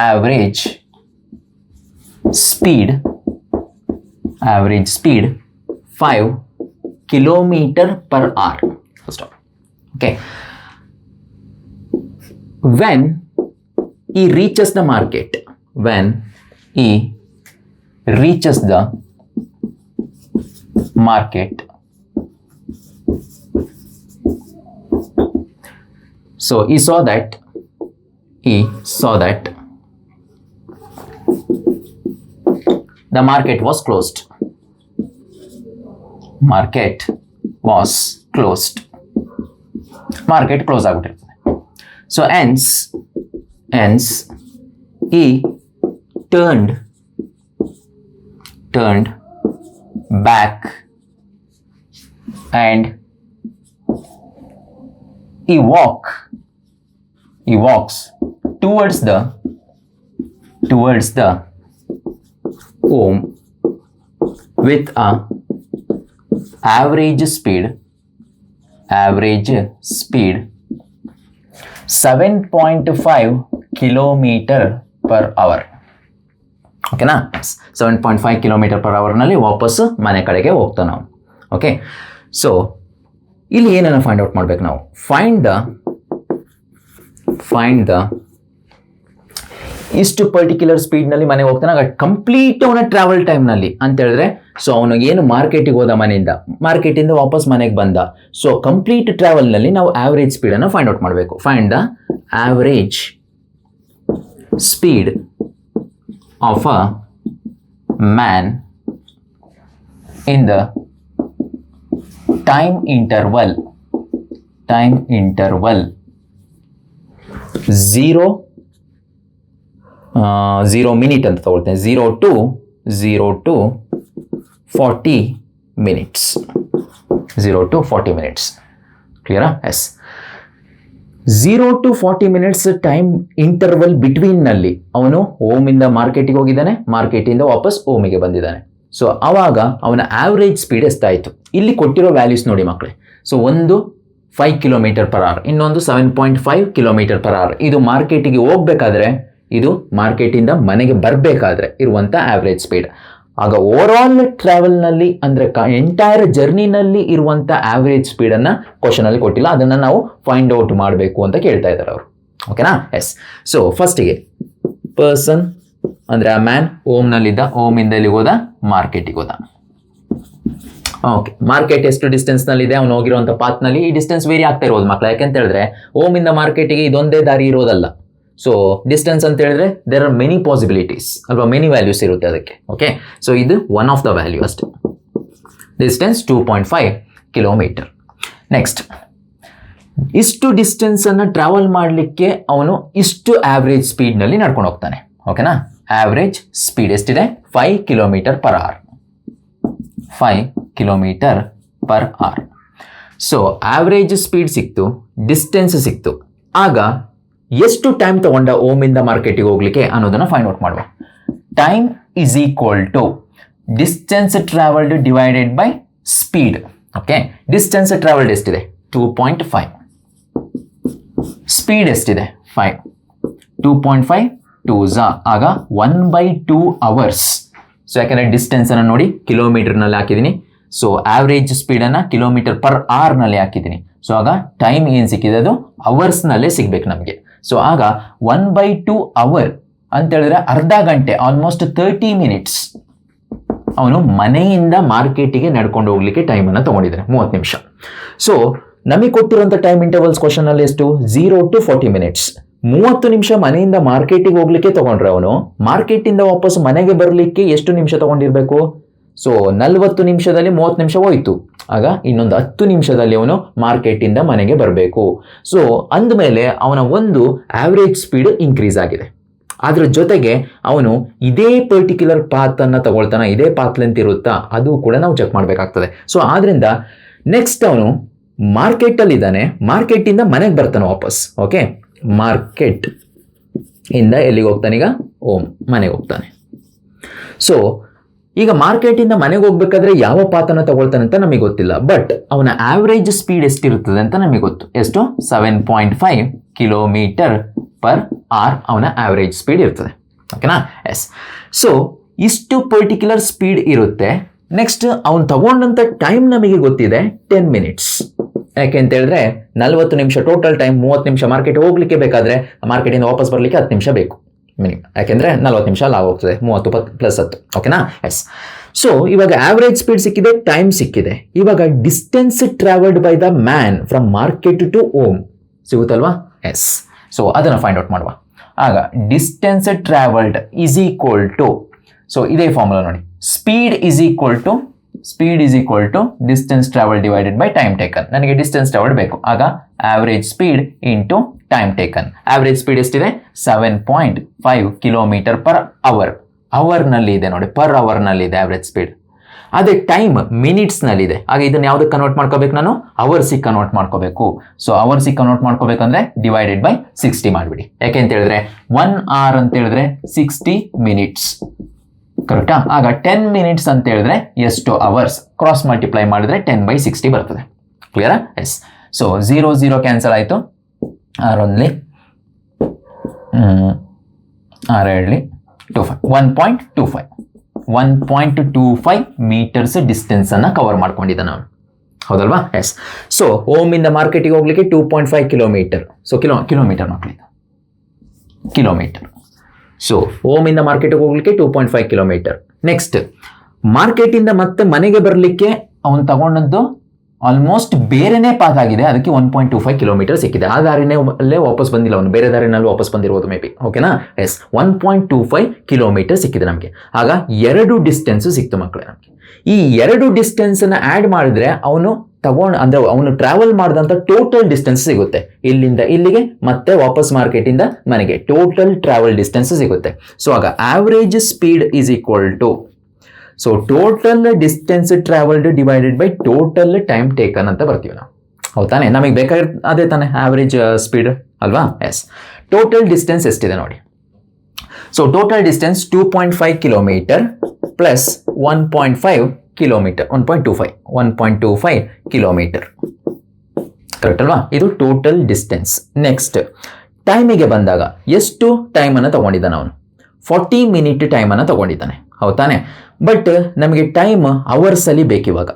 average speed 5 kilometre per hour. First of okay, when he reaches the market, so he saw that the market was closed. Market close ಆಗ್ಬಿಟ್ಟಿರ್ತದೆ. So hence he turned back and he walks towards the home with a average speed 7.5 kilometre per hour. ಓಕೆನಾ? 7.5 kilometre per ಅವರ್ನಲ್ಲಿ ವಾಪಸ್ಸು ಮನೆ ಕಡೆಗೆ ಹೋಗ್ತಾನೆ ನಾವು. Okay, so ಇಲ್ಲಿ ಏನನ್ನ find out ಮಾಡ್ಬೇಕು ನಾವು? ಫೈಂಡ್ ದ ಇಷ್ಟು ಪರ್ಟಿಕ್ಯುಲರ್ ಸ್ಪೀಡ್ನಲ್ಲಿ ಮನೆಗೆ ಹೋಗ್ತಾನೆ, ಆಗ ಕಂಪ್ಲೀಟ್ ಅವನ ಟ್ರಾವೆಲ್ ಟೈಮ್ನಲ್ಲಿ ಅಂತ ಹೇಳಿದ್ರೆ, ಸೊ ಅವನು ಏನು ಮಾರ್ಕೆಟಿಗೆ ಹೋದ, ಮಾರ್ಕೆಟಿಂದ ವಾಪಸ್ ಮನೆಗೆ ಬಂದ, ಸೊ ಕಂಪ್ಲೀಟ್ ಟ್ರಾವೆಲ್ನಲ್ಲಿ ನಾವು ಆವ್ರೇಜ್ ಸ್ಪೀಡನ್ನು ಫೈಂಡ್ ಔಟ್ ಮಾಡಬೇಕು. Find the average speed of a man in the time interval 0 minute ಅಂತ ತಗೊಳ್ತೇನೆ. 0 to 40 ಮಿನಿಟ್ಸ್. 0 to 40 minutes. ಕ್ಲಿಯರಾ? Yes. 0 to 40 minutes time interval ಬಿಟ್ವೀನ್ನಲ್ಲಿ ಅವನು ಹೋಮಿಂದ ಮಾರ್ಕೆಟಿಗೆ ಹೋಗಿದ್ದಾನೆ, ಮಾರ್ಕೆಟಿಂದ ವಾಪಸ್ ಹೋಮಿಗೆ ಬಂದಿದ್ದಾನೆ. ಸೊ ಆವಾಗ ಅವನ ಆವ್ರೇಜ್ ಸ್ಪೀಡ್ ಎಷ್ಟಾಯಿತು? ಇಲ್ಲಿ ಕೊಟ್ಟಿರೋ ವ್ಯಾಲ್ಯೂಸ್ ನೋಡಿ ಮಕ್ಕಳೇ. ಸೊ ಒಂದು 5 ಕಿಲೋಮೀಟರ್ ಪರ್ ಅವರ್, ಇನ್ನೊಂದು 7.5 ಕಿಲೋಮೀಟರ್ ಪರ್ ಅವರ್. ಇದು ಮಾರ್ಕೆಟಿಗೆ ಹೋಗ್ಬೇಕಾದ್ರೆ, ಇದು ಮಾರ್ಕೆಟಿಂದ ಮನೆಗೆ ಬರಬೇಕಾದ್ರೆ ಇರುವಂಥ ಆವ್ರೇಜ್ ಸ್ಪೀಡ್. ಆಗ ಓವರ್ ಆಲ್ ಟ್ರಾವೆಲ್ನಲ್ಲಿ ಅಂದರೆ ಎಂಟೈರ್ ಜರ್ನಿನಲ್ಲಿ ಇರುವಂಥ ಆವ್ರೇಜ್ ಸ್ಪೀಡನ್ನು ಕ್ವಶನಲ್ಲಿ ಕೊಟ್ಟಿಲ್ಲ, ಅದನ್ನು ನಾವು ಫೈಂಡ್ ಔಟ್ ಮಾಡಬೇಕು ಅಂತ ಕೇಳ್ತಾ ಇದ್ದಾರೆ ಅವರು. ಓಕೆನಾ? ಎಸ್. ಸೊ ಫಸ್ಟಿಗೆ ಪರ್ಸನ್ ಅಂದರೆ ಆ ಮ್ಯಾನ್ ಹೋಮ್ನಲ್ಲಿದ್ದ, ಹೋಮಿಂದ ಎಲ್ಲಿಗೆ ಹೋದ? ಮಾರ್ಕೆಟಿಗೆ ಹೋದ. ಓಕೆ, ಮಾರ್ಕೆಟ್ ಎಷ್ಟು ಡಿಸ್ಟೆನ್ಸ್ನಲ್ಲಿದೆ? ಅವನು ಹೋಗಿರುವಂಥ ಪಾತ್ನಲ್ಲಿ ಈ ಡಿಸ್ಟೆನ್ಸ್ ವೇರಿ ಆಗ್ತಾ ಇರೋದು ಮಕ್ಕಳು. ಯಾಕೆಂತ ಹೇಳಿದ್ರೆ ಹೋಮಿಂದ ಮಾರ್ಕೆಟಿಗೆ ಇದೊಂದೇ ದಾರಿ ಇರೋದಲ್ಲ. ಸೊ ಡಿಸ್ಟೆನ್ಸ್ ಅಂತ ಹೇಳಿದ್ರೆ ದೇರ್ ಆರ್ ಮೆನಿ ಪಾಸಿಬಿಲಿಟೀಸ್ ಅಲ್ವಾ, ಮೆನಿ ವ್ಯಾಲ್ಯೂಸ್ ಇರುತ್ತೆ ಅದಕ್ಕೆ. ಓಕೆ, ಸೊ ಇದು ಒನ್ ಆಫ್ ದ ವ್ಯಾಲ್ಯೂ ಅಷ್ಟೇ. Distance 2.5 kilometre. ನೆಕ್ಸ್ಟ್, ಇಷ್ಟು ಡಿಸ್ಟೆನ್ಸನ್ನು ಟ್ರಾವೆಲ್ ಮಾಡಲಿಕ್ಕೆ ಅವನು ಇಷ್ಟು ಆವ್ರೇಜ್ ಸ್ಪೀಡ್ನಲ್ಲಿ ನಡ್ಕೊಂಡು ಹೋಗ್ತಾನೆ. ಓಕೆನಾ? ಆವ್ರೇಜ್ ಸ್ಪೀಡ್ ಎಷ್ಟಿದೆ? 5 kilometre per hour. 5 kilometre per hour. So average speed ಸಿಕ್ತು, ಡಿಸ್ಟೆನ್ಸ್ ಸಿಕ್ತು. ಆಗ ಎಷ್ಟು ಟೈಮ್ ತಗೊಂಡ ಹೋಮಿಂದ ಮಾರ್ಕೆಟಿಗೆ ಹೋಗ್ಲಿಕ್ಕೆ ಅನ್ನೋದನ್ನ ಫೈಂಡ್ ಔಟ್ ಮಾಡುವ. Time is equal to distance travelled divided by speed. Okay, distance travelled ಎಷ್ಟಿದೆ? 2.5. ಸ್ಪೀಡ್ ಎಷ್ಟಿದೆ? 5. 2.5 2s ಆಗ 1/2 ಅವರ್ಸ್. ಸೊ ಯಾಕಂದರೆ ಡಿಸ್ಟೆನ್ಸನ್ನು ನೋಡಿ ಕಿಲೋಮೀಟರ್ನಲ್ಲಿ ಹಾಕಿದ್ದೀನಿ, ಸೊ ಆವ್ರೇಜ್ ಸ್ಪೀಡನ್ನು ಕಿಲೋಮೀಟರ್ ಪರ್ ಅವರ್ನಲ್ಲಿ ಹಾಕಿದ್ದೀನಿ. ಸೊ ಆಗ ಟೈಮ್ ಏನು ಸಿಕ್ಕಿದೆ ಅದು ಅವರ್ಸ್ನಲ್ಲೇ ಸಿಗ್ಬೇಕು ನಮಗೆ. ಸೊ ಆಗ 1/2 ಅವರ್ ಅಂತ ಹೇಳಿದ್ರೆ ಅರ್ಧ ಗಂಟೆ, ಆಲ್ಮೋಸ್ಟ್ 30 ಮಿನಿಟ್ಸ್. ಅವನು ಮನೆಯಿಂದ ಮಾರ್ಕೆಟಿಗೆ ನಡ್ಕೊಂಡು ಹೋಗ್ಲಿಕ್ಕೆ ಟೈಮನ್ನು ತೊಗೊಂಡಿದ್ದಾನೆ 30 ನಿಮಿಷ. ಸೊ ನಮಗೆ ಕೊಟ್ಟಿರೋಂಥ ಟೈಮ್ ಇಂಟರ್ವಲ್ಸ್ ಕ್ವಶನಲ್ಲಿ ಎಷ್ಟು 0 to 40 minutes. 30 ನಿಮಿಷ ಮನೆಯಿಂದ ಮಾರ್ಕೆಟಿಗೆ ಹೋಗ್ಲಿಕ್ಕೆ ತಗೊಂಡ್ರೆ ಅವನು ಮಾರ್ಕೆಟಿಂದ ವಾಪಸ್ ಮನೆಗೆ ಬರಲಿಕ್ಕೆ ಎಷ್ಟು ನಿಮಿಷ ತಗೊಂಡಿರ್ಬೇಕು? ಸೊ 40 ನಿಮಿಷದಲ್ಲಿ 30 ನಿಮಿಷ ಹೋಯ್ತು. ಆಗ ಇನ್ನೊಂದು 10 ನಿಮಿಷದಲ್ಲಿ ಅವನು ಮಾರ್ಕೆಟಿಂದ ಮನೆಗೆ ಬರಬೇಕು. ಸೊ ಅಂದಮೇಲೆ ಅವನ ಒಂದು ಆವ್ರೇಜ್ ಸ್ಪೀಡ್ ಇನ್ಕ್ರೀಸ್ ಆಗಿದೆ. ಅದ್ರ ಜೊತೆಗೆ ಅವನು ಇದೇ ಪರ್ಟಿಕ್ಯುಲರ್ ಪಾತನ್ನು ತಗೊಳ್ತಾನೆ, ಇದೇ ಪಾತ್ ಲೆಂತ್ ಇರುತ್ತಾ ಅದು ಕೂಡ ನಾವು ಚೆಕ್ ಮಾಡಬೇಕಾಗ್ತದೆ. ಸೊ ಆದ್ರಿಂದ ನೆಕ್ಸ್ಟ್ ಅವನು ಮಾರ್ಕೆಟಲ್ಲಿದ್ದಾನೆ, ಮಾರ್ಕೆಟಿಂದ ಮನೆಗೆ ಬರ್ತಾನೆ ವಾಪಸ್. ಓಕೆ, ಮಾರ್ಕೆಟ್ ಇಂದ ಎಲ್ಲಿಗೆ ಹೋಗ್ತಾನೆ? ಈಗ ಮನೆಗೆ ಹೋಗ್ತಾನೆ. ಸೊ ಈಗ ಮಾರ್ಕೆಟಿಂದ ಮನೆಗೆ ಹೋಗ್ಬೇಕಾದ್ರೆ ಯಾವ ಪಾತನ್ನು ತಗೊಳ್ತಾನೆ ಅಂತ ನಮಗೆ ಗೊತ್ತಿಲ್ಲ, ಬಟ್ ಅವನ ಆವ್ರೇಜ್ ಸ್ಪೀಡ್ ಎಷ್ಟಿರುತ್ತದೆ ಅಂತ ನಮಗೆ ಗೊತ್ತು. ಎಷ್ಟು? 7.5 ಕಿಲೋಮೀಟರ್ ಪರ್ ಅವರ್ ಅವನ ಆವ್ರೇಜ್ ಸ್ಪೀಡ್ ಇರ್ತದೆ. ಓಕೆನಾ? ಎಸ್. ಸೊ ಇಷ್ಟು ಪರ್ಟಿಕ್ಯುಲರ್ ಸ್ಪೀಡ್ ಇರುತ್ತೆ. ನೆಕ್ಸ್ಟ್ ಅವನು ತಗೊಂಡಂಥ ಟೈಮ್ ನಮಗೆ ಗೊತ್ತಿದೆ 10 minutes. ಯಾಕೆ ಅಂತ ಹೇಳಿದ್ರೆ 40 ನಿಮಿಷ ಟೋಟಲ್ ಟೈಮ್, 30 ನಿಮಿಷ ಮಾರ್ಕೆಟ್ ಹೋಗ್ಲಿಕ್ಕೆ ಬೇಕಾದ್ರೆ ಮಾರ್ಕೆಟಿಂದ ವಾಪಸ್ ಬರಲಿಕ್ಕೆ 10 ನಿಮಿಷ ಬೇಕು ಮಿನಿಮಮ್. ಯಾಕೆಂದ್ರೆ 40 ನಿಮಿಷ ಲಾಗ್ ಹೋಗ್ತದೆ, 30 + 10. ಓಕೆನಾ? ಎಸ್. ಸೊ ಇವಾಗ ಆವ್ರೇಜ್ ಸ್ಪೀಡ್ ಸಿಕ್ಕಿದೆ, ಟೈಮ್ ಸಿಕ್ಕಿದೆ. ಇವಾಗ distance travelled by the man from market to home ಸಿಗುತ್ತಲ್ವಾ? ಎಸ್. ಸೊ ಅದನ್ನು ಫೈಂಡ್ ಔಟ್ ಮಾಡುವ. ಆಗ distance travelled is equal to, so ಇದೇ ಫಾರ್ಮುಲಾ ನೋಡಿ, speed is equal to distance travel divided by time taken. ನನಗೆ distance travel ಬೇಕು, ಆಗ average speed into time taken. Average speed ಎಷ್ಟಿದೆ? 7.5 ಕಿಲೋಮೀಟರ್ ಪರ್ ಅವರ್. ಅವರ್ನಲ್ಲಿ ಇದೆ ನೋಡಿ, ಪರ್ ಅವರ್ನಲ್ಲಿ ಇದೆ ಆವ್ರೇಜ್ ಸ್ಪೀಡ್. ಅದೇ ಟೈಮ್ ಮಿನಿಟ್ಸ್ನಲ್ಲಿದೆ. ಆಗ ಇದನ್ನು ಯಾವುದಕ್ಕೆ ಕನ್ವರ್ಟ್ ಮಾಡ್ಕೋಬೇಕು? ನಾನು ಅವರ್ಸಿಗೆ ಕನ್ವರ್ಟ್ ಮಾಡ್ಕೋಬೇಕು. ಸೊ ಅವರ್ಸಿಗೆ ಕನ್ವರ್ಟ್ ಮಾಡ್ಕೋಬೇಕಂದ್ರೆ ಡಿವೈಡೆಡ್ ಬೈ 60 ಮಾಡಿಬಿಡಿ. ಯಾಕೆ ಅಂತ ಹೇಳಿದ್ರೆ 1 hour ಅಂತ ಹೇಳಿದ್ರೆ 60 minutes. ಕರೆಕ್ಟಾ? ಆಗ 10 minutes ಅಂತ ಹೇಳಿದ್ರೆ ಎಷ್ಟು ಅವರ್ಸ್? ಕ್ರಾಸ್ ಮಲ್ಟಿಪ್ಲೈ ಮಾಡಿದ್ರೆ 10/60 ಬರ್ತದೆ. ಕ್ಲಿಯರಾ? ಎಸ್. ಸೊ 0 ಕ್ಯಾನ್ಸಲ್ ಆಯಿತು. 6 1.25 1.25 ಮೀಟರ್ಸ್ ಡಿಸ್ಟೆನ್ಸ್ ಅನ್ನ ಕವರ್ ಮಾಡ್ಕೊಂಡಿದ್ದ ನಾವು, ಹೌದಲ್ವಾ? ಎಸ್. ಸೊ ಹೋಮಿಂದ ಮಾರ್ಕೆಟಿಗೆ ಹೋಗ್ಲಿಕ್ಕೆ 2.5 ಕಿಲೋಮೀಟರ್. ಸೊ ಕಿಲೋಮೀಟರ್ ಮಕ್ಕಳಿಂದ ಕಿಲೋಮೀಟರ್. ಸೊ ಹೋಮಿಂದ ಮಾರ್ಕೆಟಿಗೆ ಹೋಗ್ಲಿಕ್ಕೆ 2.5 ಕಿಲೋಮೀಟರ್. ನೆಕ್ಸ್ಟ್ ಮಾರ್ಕೆಟಿಂದ ಮತ್ತೆ ಮನೆಗೆ ಬರಲಿಕ್ಕೆ ಅವನು ತಗೊಂಡದ್ದು ಆಲ್ಮೋಸ್ಟ್ ಬೇರೆನೇ ಪಾತ್ ಆಗಿದೆ, ಅದಕ್ಕೆ 1.25 ಕಿಲೋಮೀಟರ್ ಸಿಕ್ಕಿದೆ. ಆ ದಾರಿನೇ ವಾಪಸ್ ಬಂದಿಲ್ಲ ಅವನು, ಬೇರೆ ದಾರಿನಲ್ಲಿ ವಾಪಸ್ ಬಂದಿರ್ಬೋದು ಮೇ ಬಿ. ಓಕೆನಾ? ಎಸ್. 1.25 ಕಿಲೋಮೀಟರ್ ಸಿಕ್ಕಿದೆ ನಮಗೆ. ಆಗ 2 ಡಿಸ್ಟೆನ್ಸ್ ಸಿಕ್ತು ಮಕ್ಕಳೇ ನಮಗೆ. ಈ 2 ಡಿಸ್ಟೆನ್ಸನ್ನು ಆ್ಯಡ್ ಮಾಡಿದ್ರೆ ಅವನು ಅವನು ಟ್ರಾವೆಲ್ ಮಾಡಿದಂಥ ಟೋಟಲ್ ಡಿಸ್ಟೆನ್ಸ್ ಸಿಗುತ್ತೆ. ಇಲ್ಲಿಂದ ಇಲ್ಲಿಗೆ ಮತ್ತೆ ವಾಪಸ್ ಮಾರ್ಕೆಟಿಂದ ಮನೆಗೆ ಟೋಟಲ್ ಟ್ರಾವೆಲ್ ಡಿಸ್ಟೆನ್ಸ್ ಸಿಗುತ್ತೆ. ಸೊ ಆಗ average speed is equal to, so total distance travelled divided by total time taken ಅಂತ ಬರ್ತೀವಿ ನಾವು, ಹೌದಾನೆ? ನಮಗೆ ಬೇಕಾಗಿರೋ ಅದೇ ತಾನೆ ಆವ್ರೇಜ್ ಸ್ಪೀಡ್ ಅಲ್ವಾ? ಎಸ್. ಟೋಟಲ್ ಡಿಸ್ಟೆನ್ಸ್ ಎಷ್ಟಿದೆ ನೋಡಿ. So total distance 2.5 kilometre plus 1.5 kilometre, 1.25 kilometre. Correct ಅಲ್ವಾ? ಇದು ಟೋಟಲ್ ಡಿಸ್ಟೆನ್ಸ್. ನೆಕ್ಸ್ಟ್ ಟೈಮಿಗೆ ಬಂದಾಗ ಎಷ್ಟು ಟೈಮನ್ನು ತಗೊಂಡಿದ್ದಾನೆ ಅವನು? 40 minute ಟೈಮನ್ನು ತಗೊಂಡಿದ್ದಾನೆ, ಹೌದಾನೆ? ಬಟ್ ನಮಗೆ ಟೈಮ್ ಅವರ್ಸಲ್ಲಿ ಬೇಕಿವಾಗ.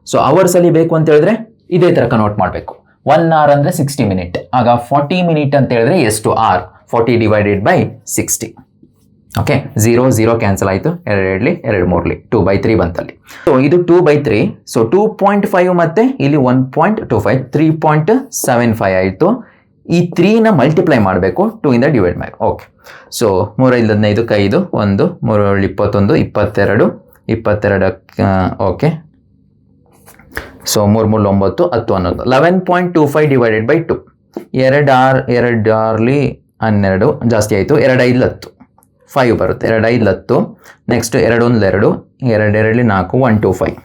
ಸೊ ಅವರ್ಸಲ್ಲಿ ಬೇಕು ಅಂತ ಹೇಳಿದ್ರೆ ಇದೇ ಥರ ಕನ್ವರ್ಟ್ ಮಾಡಬೇಕು. 1 hour ಅಂದರೆ 60 minute. ಆಗ 40 minute ಅಂತ ಹೇಳಿದ್ರೆ ಎಷ್ಟು? Or 40 divided by 60. Okay, 0 cancel ಆಯಿತು. 2 2 2/3 ಬಂತಲ್ಲಿ. ಸೊ ಇದು 2/3. ಸೊ 2.5 ಮತ್ತೆ ಇಲ್ಲಿ 1.25 3.75 ಆಯಿತು. ಈ 3ನ ಮಲ್ಟಿಪ್ಲೈ ಮಾಡಬೇಕು, 2 ಇಂದ ಡಿವೈಡ್ ಮಾಡಿ. Okay. So 3 5 15 5 1 3 21 22 22. Okay. So 3 3 9 10 11 11.25 divided by 2. 2 2 12 ಜಾಸ್ತಿ ಆಯಿತು. 2 5 10 5 ಬರುತ್ತೆ. 2 5 10. Next 2 1 2 2 2 4 125.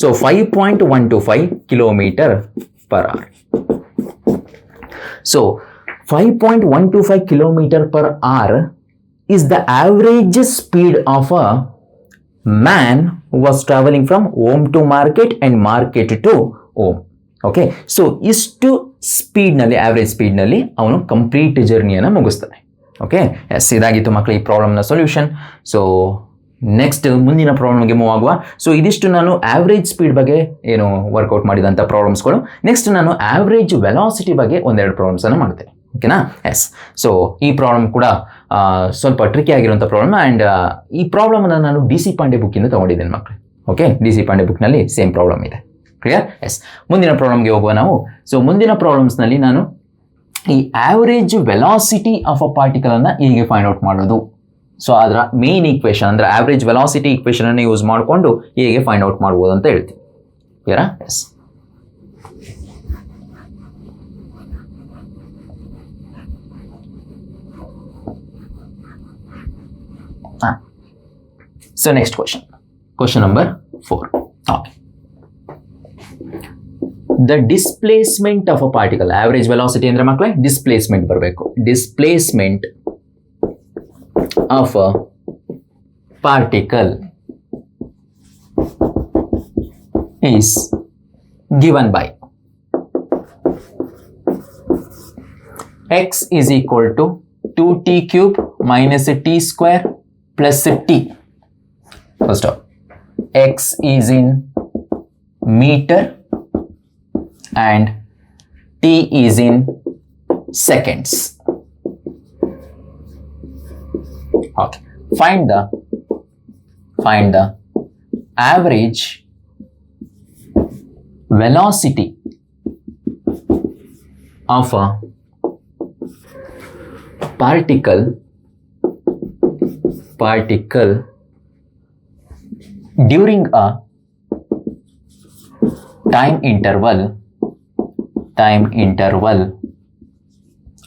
So 5.125 kilometre per hour. So 5.125 kilometre per hour is the average speed of a man who was traveling from home to market and market to home. Okay. So ಇಷ್ಟು ಸ್ಪೀಡ್ನಲ್ಲಿ, average ಸ್ಪೀಡ್ನಲ್ಲಿ ಅವನು complete ಜರ್ನಿಯನ್ನು ಮುಗಿಸ್ತಾನೆ. Okay. S, ಇದಾಗಿತ್ತು ಮಕ್ಕಳು ಈ ಪ್ರಾಬ್ಲಮ್ನ solution. So next ಮುಂದಿನ ಪ್ರಾಬ್ಲಮ್ಗೆ move ಆಗುವ. So ಇದಿಷ್ಟು ನಾನು average speed ಬಗ್ಗೆ ಏನು ವರ್ಕೌಟ್ ಮಾಡಿದಂಥ ಪ್ರಾಬ್ಲಮ್ಸ್ಗಳು. ನೆಕ್ಸ್ಟ್ ನಾನು ಆವ್ರೇಜ್ ವೆಲಾಸಿಟಿ ಬಗ್ಗೆ ಒಂದೆರಡು ಪ್ರಾಬ್ಲಮ್ಸನ್ನು ಮಾಡ್ತೇನೆ. ಓಕೆನಾ? ಎಸ್. ಸೊ ಈ ಪ್ರಾಬ್ಲಮ್ ಕೂಡ ಸ್ವಲ್ಪ ಟ್ರಿಕಿ ಆಗಿರುವಂಥ ಪ್ರಾಬ್ಲಮ್. ಆ್ಯಂಡ್ ಈ ಪ್ರಾಬ್ಲಮನ್ನು ನಾನು ಡಿ ಸಿ ಪಾಂಡೆ ಬುಕ್ಕಿಂದ ತೊಗೊಂಡಿದ್ದೇನೆ ಮಕ್ಕಳು. ಓಕೆ, ಡಿ ಸಿ ಪಾಂಡೆ ಬುಕ್ನಲ್ಲಿ ಸೇಮ್ ಪ್ರಾಬ್ಲಮ್ ಇದೆ. ಕ್ಲಿಯರ್? ಎಸ್. ಮುಂದಿನ ಪ್ರಾಬ್ಲಮ್ಗೆ ಹೋಗುವ ನಾವು. ಸೊ ಮುಂದಿನ ಪ್ರಾಬ್ಲಮ್ಸ್ನಲ್ಲಿ ನಾನು ಈ ಆವ್ರೇಜ್ ವೆಲಾಸಿಟಿ ಆಫ್ ಅ ಪಾರ್ಟಿಕಲನ್ನು ಹೇಗೆ ಫೈಂಡ್ ಔಟ್ ಮಾಡೋದು, ಸೊ ಅದರ ಮೇನ್ ಈಕ್ವೇಷನ್ ಅಂದರೆ ಆವ್ರೇಜ್ ವೆಲಾಸಿಟಿ ಈಕ್ವೇಷನನ್ನು ಯೂಸ್ ಮಾಡಿಕೊಂಡು ಹೇಗೆ ಫೈಂಡ್ ಔಟ್ ಮಾಡ್ಬೋದು ಅಂತ ಹೇಳ್ತೀನಿ. ಕ್ಲಿಯರಾ? S. So next question number 4. Okay. The displacement of a particle, average velocity ಅಂದ್ರೆ ಮಕ್ಕಳೇ displacement ಬರಬೇಕು. Displacement of a particle is given by x is equal to 2t cube minus t square plus t. First off, x is in meter and t is in seconds. Okay, find the average velocity of a particle during a time interval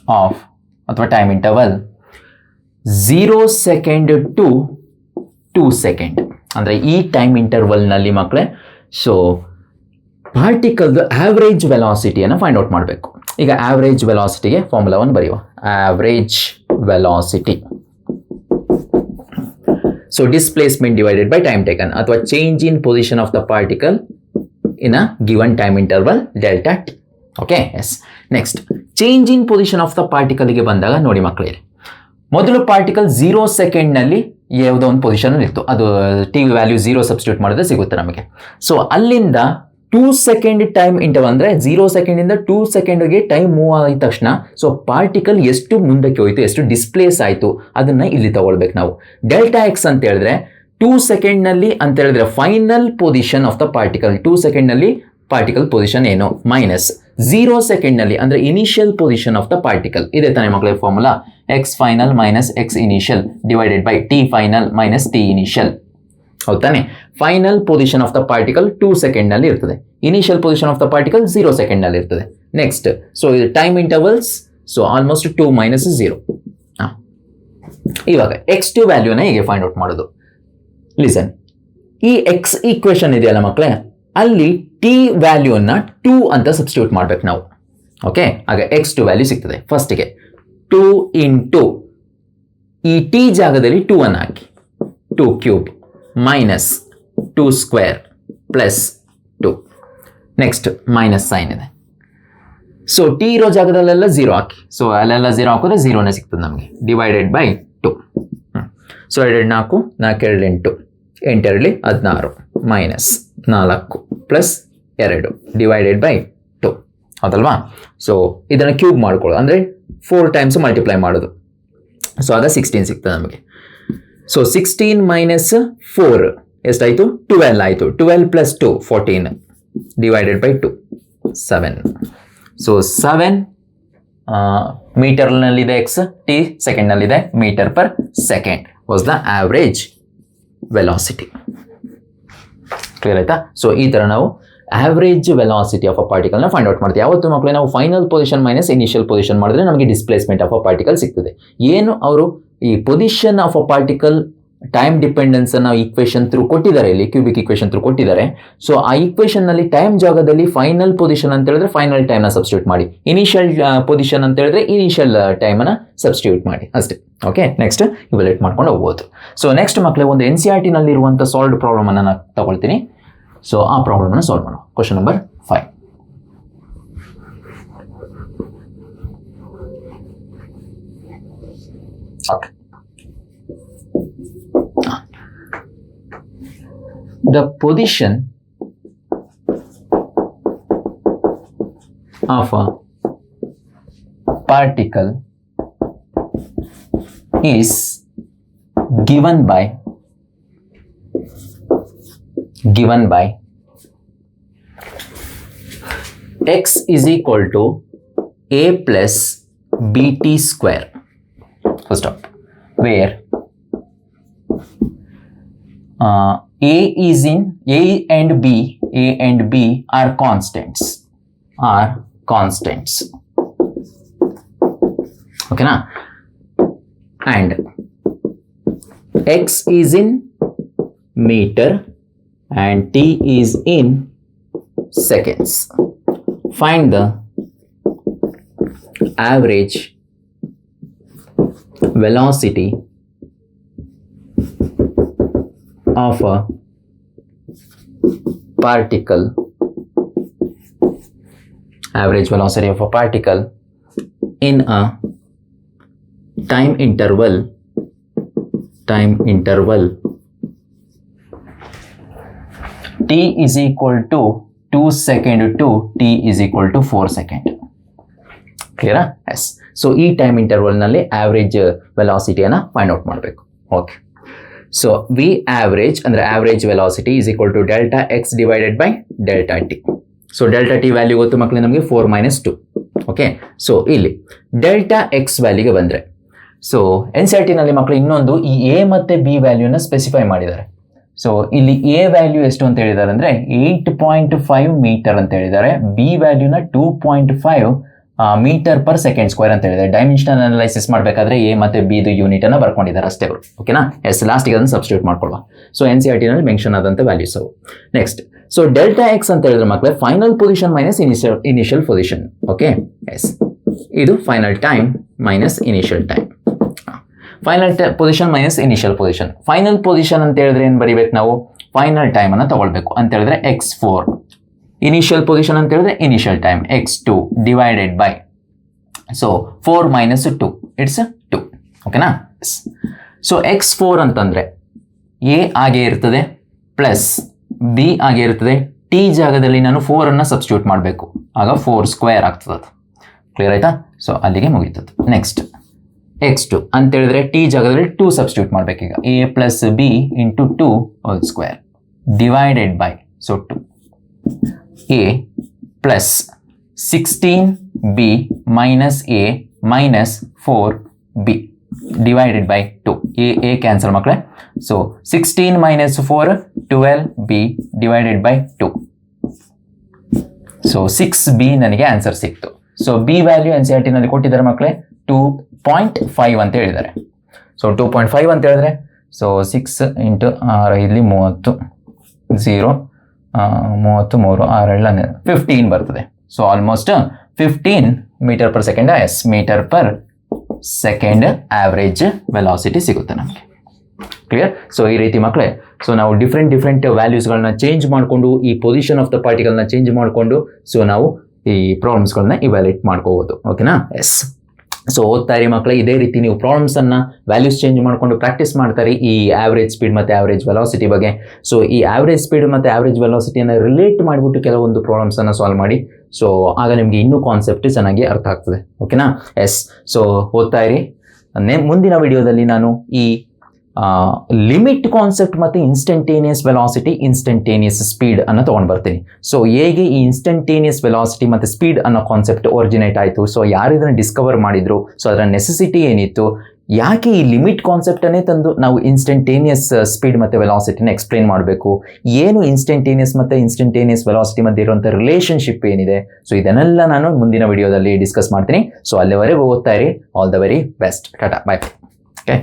of 0 second to 2 second. ಅಂದರೆ ಈ time ಇಂಟರ್ವಲ್ನಲ್ಲಿ ಮಕ್ಕಳೇ so ಪಾರ್ಟಿಕಲ್ದು average ವೆಲಾಸಿಟಿಯನ್ನು find out ಮಾಡಬೇಕು. ಈಗ average ವೆಲಾಸಿಟಿಗೆ ಫಾರ್ಮುಲಾವನ್ನು ಬರೆಯುವ. Average velocity, so displacement divided by time taken ಅಥವಾ change in position of the particle in a given time interval delta T. Okay, yes. Next, change in position of the ಪಾರ್ಟಿಕಲ್ಗೆ ಬಂದಾಗ ನೋಡಿ ಮಕ್ಕಳೇ, ಮೊದಲು ಪಾರ್ಟಿಕಲ್ 0 ಸೆಕೆಂಡ್ನಲ್ಲಿ ಯಾವುದೋ ಒಂದು ಪೊಸಿಷನಲ್ಲಿ ಇತ್ತು, ಅದು ಟಿ ವ್ಯಾಲ್ಯೂ 0 ಸಬ್ಸ್ಟಿಟ್ಯೂಟ್ ಮಾಡಿದ್ರೆ ಸಿಗುತ್ತೆ ನಮಗೆ. ಸೊ ಅಲ್ಲಿಂದ 2 ಸೆಕೆಂಡ್ ಟೈಮ್ ಇಂಟರ್ವಲ್ ಅಂದರೆ 0 ಸೆಕೆಂಡಿಂದ 2 ಸೆಕೆಂಡ್ಗೆ ಟೈಮ್ ಮೂವ್ ಆಗಿದ ತಕ್ಷಣ ಸೊ ಪಾರ್ಟಿಕಲ್ ಎಷ್ಟು ಮುಂದಕ್ಕೆ ಹೋಯಿತು, ಎಷ್ಟು ಡಿಸ್ಪ್ಲೇಸ್ ಆಯಿತು ಅದನ್ನು ಇಲ್ಲಿ ತಗೊಳ್ಬೇಕು ನಾವು. ಡೆಲ್ಟಾ ಎಕ್ಸ್ ಅಂತ ಹೇಳಿದ್ರೆ 2 ಸೆಕೆಂಡ್ನಲ್ಲಿ ಅಂತ ಹೇಳಿದ್ರೆ final position of the particle, 2 ಸೆಕೆಂಡ್ನಲ್ಲಿ ಪಾರ್ಟಿಕಲ್ ಪೊಸಿಷನ್ ಏನು, ಮೈನಸ್ 0 ಸೆಕೆಂಡ್ನಲ್ಲಿ ಅಂದರೆ initial position of the particle. ಇದೇ ತಾನೇ ಮಕ್ಕಳ formula, X final minus X initial divided by T final minus T initial. ಹೌದಾನೆ? Final position of the particle 2 ಸೆಕೆಂಡ್ನಲ್ಲಿ ಇರ್ತದೆ, initial position of the particle 0 ಸೆಕೆಂಡ್ನಲ್ಲಿ ಇರ್ತದೆ. ನೆಕ್ಸ್ಟ್, ಸೊ ಇದು time intervals, so almost 2 minus 0. ಇವಾಗ x2 ವ್ಯಾಲ್ಯೂನ ಹೇಗೆ find out ಮಾಡೋದು? ಲಿಸನ್, ಈ ಎಕ್ಸ್ ಈಕ್ವೇಷನ್ ಇದೆಯಲ್ಲ ಮಕ್ಕಳೇ, ಅಲ್ಲಿ ಟಿ ವ್ಯಾಲ್ಯೂನ 2 ಅಂತ ಸಬ್ಸ್ಟಿಟ್ಯೂಟ್ ಮಾಡ್ಬೇಕು ನಾವು. ಓಕೆ, ಆಗ x2 ವ್ಯಾಲ್ಯೂ ಸಿಗ್ತದೆ. ಫಸ್ಟಿಗೆ 2 ಇಂಟು ಈ ಟಿ ಜಾಗದಲ್ಲಿ 2 ಅನ್ನು ಹಾಕಿ, 2 cube minus 2 square plus 2. Next minus sign ಇದೆ, ಸೊ ಟಿ ಇರೋ ಜಾಗದಲ್ಲೆಲ್ಲ 0 ಹಾಕಿ, ಸೊ ಅಲ್ಲೆಲ್ಲ 0 ಹಾಕಿದ್ರೆ 0ನೇ ಸಿಗ್ತದೆ ನಮಗೆ, divided by 2. So 2 4 4 2 8 8 16 minus 4 plus 2 divided by 2. ಹೌದಲ್ವಾ? ಸೊ ಇದನ್ನು ಕ್ಯೂಬ್ ಮಾಡ್ಕೊಳ್ಳೋದು ಅಂದರೆ 4 ಟೈಮ್ಸ್ ಮಲ್ಟಿಪ್ಲೈ ಮಾಡೋದು, ಸೊ ಆಗ 16 ಸಿಗ್ತದೆ ನಮಗೆ. ಸೊ 16 ಮೈನಸ್ 4 ಎಷ್ಟಾಯಿತು? 12 ಆಯಿತು. 12 ಪ್ಲಸ್ 2 14 ಡಿವೈಡೆಡ್ ಬೈ 2 7. ಸೊ 7 ಮೀಟರ್ನಲ್ಲಿದೆ ಎಕ್ಸ್, ಟಿ ಸೆಕೆಂಡ್ನಲ್ಲಿದೆ, metre per second was the average velocity. Clear ಆಯ್ತಾ? ಸೊ ಈ ಥರ ನಾವು ಆವ್ರೇಜ್ ವೆಲಾಸಿಟಿ ಆಫ್ ಅ ಪಾರ್ಟಿಕಲ್ನ ಫೈಂಡ್ ಔಟ್ ಮಾಡ್ತೀವಿ. ಯಾವತ್ತು ಮಕ್ಕಳೇ ನಾವು final position minus initial position ಮಾಡಿದ್ರೆ ನಮಗೆ ಡಿಸ್ಪ್ಲೇಸ್ಮೆಂಟ್ ಆಫ್ ಅ ಪಾರ್ಟಿಕಲ್ ಸಿಗ್ತದೆ. ಏನು ಅವರು ಈ position of a particle time dependence ಅನ್ನು ಈಕ್ವೇಷನ್ ಥ್ರೂ ಕೊಟ್ಟಿದ್ದಾರೆ, ಇಲ್ಲಿ ಕ್ಯೂಬಿಕ್ ಈಕ್ವೇಷನ್ ಥ್ರೂ ಕೊಟ್ಟಿದ್ದಾರೆ. ಸೊ ಆ ಈಕ್ವೇಷನ್ನಲ್ಲಿ ಟೈಮ್ ಜಾಗದಲ್ಲಿ ಫೈನಲ್ ಪೊಸಿಷನ್ ಅಂತ ಹೇಳಿದ್ರೆ ಫೈನಲ್ ಟೈಮ್ನ ಸಬ್ಸ್ಟಿಟ್ಯೂಟ್ ಮಾಡಿ, ಇನಿಷಿಯಲ್ ಪೊಸಿಷನ್ ಅಂತ ಹೇಳಿದ್ರೆ ಇನಿಷಿಯಲ್ ಟೈಮನ್ನು ಸಬ್ಸ್ಟಿಟ್ಯೂಟ್ ಮಾಡಿ ಅಷ್ಟೇ. ಓಕೆ, ನೆಕ್ಸ್ಟ್ ಇವ್ಯಾಲ್ಯೂಯೇಟ್ ಮಾಡ್ಕೊಂಡು ಹೋಗ್ಬೋದು. ಸೊ ನೆಕ್ಸ್ಟ್ ಮಕ್ಕಳೇ ಒಂದು NCERT ನಲ್ಲಿರುವಂಥ ಸಾಲ್ವ್ಡ್ ಪ್ರಾಬ್ಲಮನ್ನು ನಾನು ತಗೊಳ್ತೀನಿ. ಸೊ ಆ ಪ್ರಾಬ್ಲಮನ್ನು ಸಾಲ್ವ್ ಮಾಡೋಣ. Question number 5. Okay, the position of a particle is given by x is equal to a plus bt square, full stop, where a and b are constants, okay na, and x is in meter and t is in seconds. Find the average velocity of a particle, in a time interval t is equal to 2 second to t is equal to 4 second. ಕ್ಲಿಯರಾ? Yes. So ಈ time ಇಂಟರ್ವಲ್ನಲ್ಲಿ average ವೆಲಾಸಿಟಿಯನ್ನು find out ಮಾಡಬೇಕು. Okay, so V average ಅಂದರೆ average velocity is equal to delta X divided by delta T. So delta T value ಗೊತ್ತು ಮಕ್ಕಳು ನಮಗೆ 4 - 2. ಓಕೆ, ಸೊ ಇಲ್ಲಿ ಡೆಲ್ಟಾ ಎಕ್ಸ್ ವ್ಯಾಲ್ಯೂಗೆ ಬಂದರೆ, ಸೊ ಎನ್ ಸಿ ಆರ್ ಟಿನಲ್ಲಿ ಮಕ್ಕಳು ಇನ್ನೊಂದು ಈ ಎ ಮತ್ತು ಬಿ ವ್ಯಾಲ್ಯೂನ ಸ್ಪೆಸಿಫೈ ಮಾಡಿದ್ದಾರೆ. ಸೊ ಇಲ್ಲಿ ಎ ವ್ಯಾಲ್ಯೂ ಎಷ್ಟು ಅಂತ ಹೇಳಿದ್ದಾರೆ ಅಂದರೆ 8.5 ಮೀಟರ್ ಅಂತ ಹೇಳಿದ್ದಾರೆ, ಬಿ ವ್ಯಾಲ್ಯೂನ 2.5 ಮೀಟರ್ ಪರ್ ಸೆಕೆಂಡ್ ಸ್ಕ್ವೇರ್ ಅಂತ ಹೇಳಿದ್ದಾರೆ. ಡೈಮೆನ್ಷನಲ್ ಅನಲೈಸಿಸ್ ಮಾಡಬೇಕಾದ್ರೆ ಎ ಮತ್ತು ಬಿದು ಯೂನಿಟ್ ಅನ್ನು ಬರ್ಕೊಂಡಿದ್ದಾರೆ ಅಷ್ಟೇ ಅವರು. ಓಕೆನಾ? ಎಸ್, ಲಾಸ್ಟಿಗೆ ಅದನ್ನು ಸಬ್ಸ್ಟಿಟ್ಯೂಟ್ ಮಾಡ್ಕೊಳ್ಳುವ. ಸೊ ಎನ್ ಸಿ ಆರ್ ಟಿನಲ್ಲಿ ಮೆನ್ಷನ್ ಆದಂಥ ವ್ಯಾಲ್ಯೂಸ್ ಅವು. ನೆಕ್ಸ್ಟ್, ಸೊ ಡೆಲ್ಟಾ ಎಕ್ಸ್ ಅಂತ ಹೇಳಿದ್ರೆ ಮಕ್ಕಳೇ final position minus initial position. Okay, yes, ಇದು final time minus initial time. Final position minus initial position. Final position ಅಂತ ಹೇಳಿದ್ರೆ ಏನು ಬರೀಬೇಕು ನಾವು? ಫೈನಲ್ ಟೈಮ್ ಅನ್ನು ತಗೊಳ್ಬೇಕು ಅಂತ ಹೇಳಿದ್ರೆ x4. ಇನಿಷಿಯಲ್ ಪೊಸಿಷನ್ ಅಂತ ಹೇಳಿದ್ರೆ initial time x2 divided by, so 4 - 2 it's 2. ಓಕೆನಾ? ಸೊ x4 ಅಂತಂದ್ರೆ ಎ ಆಗೇ ಇರ್ತದೆ ಪ್ಲಸ್ ಬಿ ಆಗೇ ಇರ್ತದೆ. ಟಿ ಜಾಗದಲ್ಲಿ ನಾನು 4 ಸಬ್ಸ್ಟಿಟ್ಯೂಟ್ ಮಾಡಬೇಕು, ಆಗ 4 ಸ್ಕ್ವೇರ್ ಆಗ್ತದೆ. ಅದು ಕ್ಲಿಯರ್ ಆಯ್ತಾ? ಸೊ ಅಲ್ಲಿಗೆ ಮುಗೀತದೆ. ನೆಕ್ಸ್ಟ್ x2 ಅಂತ ಹೇಳಿದ್ರೆ ಟಿ ಜಾಗದಲ್ಲಿ 2 ಸಬ್ಸ್ಟಿಟ್ಯೂಟ್ ಮಾಡಬೇಕೀಗ. a plus B into 2 whole square divided by, so 2 a plus 16b minus a minus 4b divided by 2. a cancel ಮಕ್ಕಳೇ. ಸೊ 16 - 4 12b ಡಿವೈಡೆಡ್ ಬೈ 2. ಸೊ 6b ನನಗೆ ಆನ್ಸರ್ ಸಿಕ್ತು. So B value N C R ಟಿನಲ್ಲಿ ಕೊಟ್ಟಿದ್ದಾರೆ ಮಕ್ಕಳೇ 2.5 ಅಂತ ಹೇಳಿದ್ದಾರೆ. ಸೊ 2.5 ಅಂತ ಹೇಳಿದ್ರೆ, ಸೊ 6 ಇಂಟು 6 ಇಲ್ಲಿ 30, 0 33 6 15 ಬರ್ತದೆ. So almost 15 metre per second, yes, metre per second average velocity ಸಿಗುತ್ತೆ ನಮಗೆ. ಕ್ಲಿಯರ್? ಸೊ ಈ ರೀತಿ ಮಕ್ಕಳೇ, ಸೊ ನಾವು ಡಿಫ್ರೆಂಟ್ ವ್ಯಾಲ್ಯೂಸ್ಗಳನ್ನ ಚೇಂಜ್ ಮಾಡಿಕೊಂಡು, ಈ ಪೊಸಿಷನ್ ಆಫ್ ದ ಪಾರ್ಟಿಕಲ್ನ ಚೇಂಜ್ ಮಾಡಿಕೊಂಡು, ಸೊ ನಾವು ಈ ಪ್ರಾಬ್ಲಮ್ಸ್ಗಳನ್ನ ಇವ್ಯಾಲ್ಯೂಯೇಟ್ ಮಾಡ್ಕೋಬೋದು. ಓಕೆನಾ? ಎಸ್. ಸೊ ಓದ್ತಾ ಇರಿ ಮಕ್ಕಳೇ, ಇದೇ ರೀತಿ ನೀವು ಪ್ರಾಬ್ಲಮ್ಸನ್ನು ವ್ಯಾಲ್ಯೂಸ್ ಚೇಂಜ್ ಮಾಡಿಕೊಂಡು ಪ್ರಾಕ್ಟೀಸ್ ಮಾಡ್ತಾರೆ ಈ ಆವ್ರೇಜ್ ಸ್ಪೀಡ್ ಮತ್ತು ಆವ್ರೇಜ್ ವೆಲಾಸಿಟಿ ಬಗ್ಗೆ. ಸೊ ಈ ಆವ್ರೇಜ್ ಸ್ಪೀಡ್ ಮತ್ತು ಆವ್ರೇಜ್ ವೆಲಾಸಿಟಿಯನ್ನು ರಿಲೇಟ್ ಮಾಡಿಬಿಟ್ಟು ಕೆಲವೊಂದು ಪ್ರಾಬ್ಲಮ್ಸನ್ನು ಸಾಲ್ವ್ ಮಾಡಿ. ಸೊ ಆಗ ನಿಮಗೆ ಇನ್ನೂ ಕಾನ್ಸೆಪ್ಟ್ ಚೆನ್ನಾಗಿ ಅರ್ಥ ಆಗ್ತದೆ. ಓಕೆನಾ? ಎಸ್. ಸೊ ಓದ್ತಾ ಇರಿ. ಮುಂದಿನ ವಿಡಿಯೋದಲ್ಲಿ ನಾನು ಈ ಲಿಮಿಟ್ ಕಾನ್ಸೆಪ್ಟ್ ಮತ್ತು ಇನ್ಸ್ಟಂಟೇನಿಯಸ್ ವೆಲಾಸಿಟಿ, ಇನ್ಸ್ಟಂಟೇನಿಯಸ್ ಸ್ಪೀಡ್ ಅನ್ನು ತೊಗೊಂಡು ಬರ್ತೀನಿ. ಸೊ ಹೇಗೆ ಈ ಇನ್ಸ್ಟಂಟೇನಿಯಸ್ ವೆಲಾಸಿಟಿ ಮತ್ತು ಸ್ಪೀಡ್ ಅನ್ನೋ ಕಾನ್ಸೆಪ್ಟ್ ಒರಿಜಿನೇಟ್ ಆಯಿತು, ಸೊ ಯಾರು ಇದನ್ನು ಡಿಸ್ಕವರ್ ಮಾಡಿದ್ರು, ಸೊ ಅದರ ನೆಸೆಸಿಟಿ ಏನಿತ್ತು, ಯಾಕೆ ಈ ಲಿಮಿಟ್ ಕಾನ್ಸೆಪ್ಟನ್ನೇ ತಂದು ನಾವು ಇನ್ಸ್ಟಂಟೇನಿಯಸ್ ಸ್ಪೀಡ್ ಮತ್ತು ವೆಲಾಸಿಟಿನ ಎಕ್ಸ್ಪ್ಲೇನ್ ಮಾಡಬೇಕು, ಏನು ಇನ್ಸ್ಟಂಟೇನಿಯಸ್ ಮತ್ತು ಇನ್ಸ್ಟಂಟೇನಿಯಸ್ ವೆಲಾಸಿಟಿ ಮಧ್ಯೆ ಇರುವಂಥ ರಿಲೇಷನ್ಶಿಪ್ ಏನಿದೆ, ಸೊ ಇದನ್ನೆಲ್ಲ ನಾನು ಮುಂದಿನ ವಿಡಿಯೋದಲ್ಲಿ ಡಿಸ್ಕಸ್ ಮಾಡ್ತೀನಿ. ಸೊ ಅಲ್ಲಿವರೆಗೂ ಓದ್ತಾ ಇರಿ. All the very best. Tata, bye. Okay.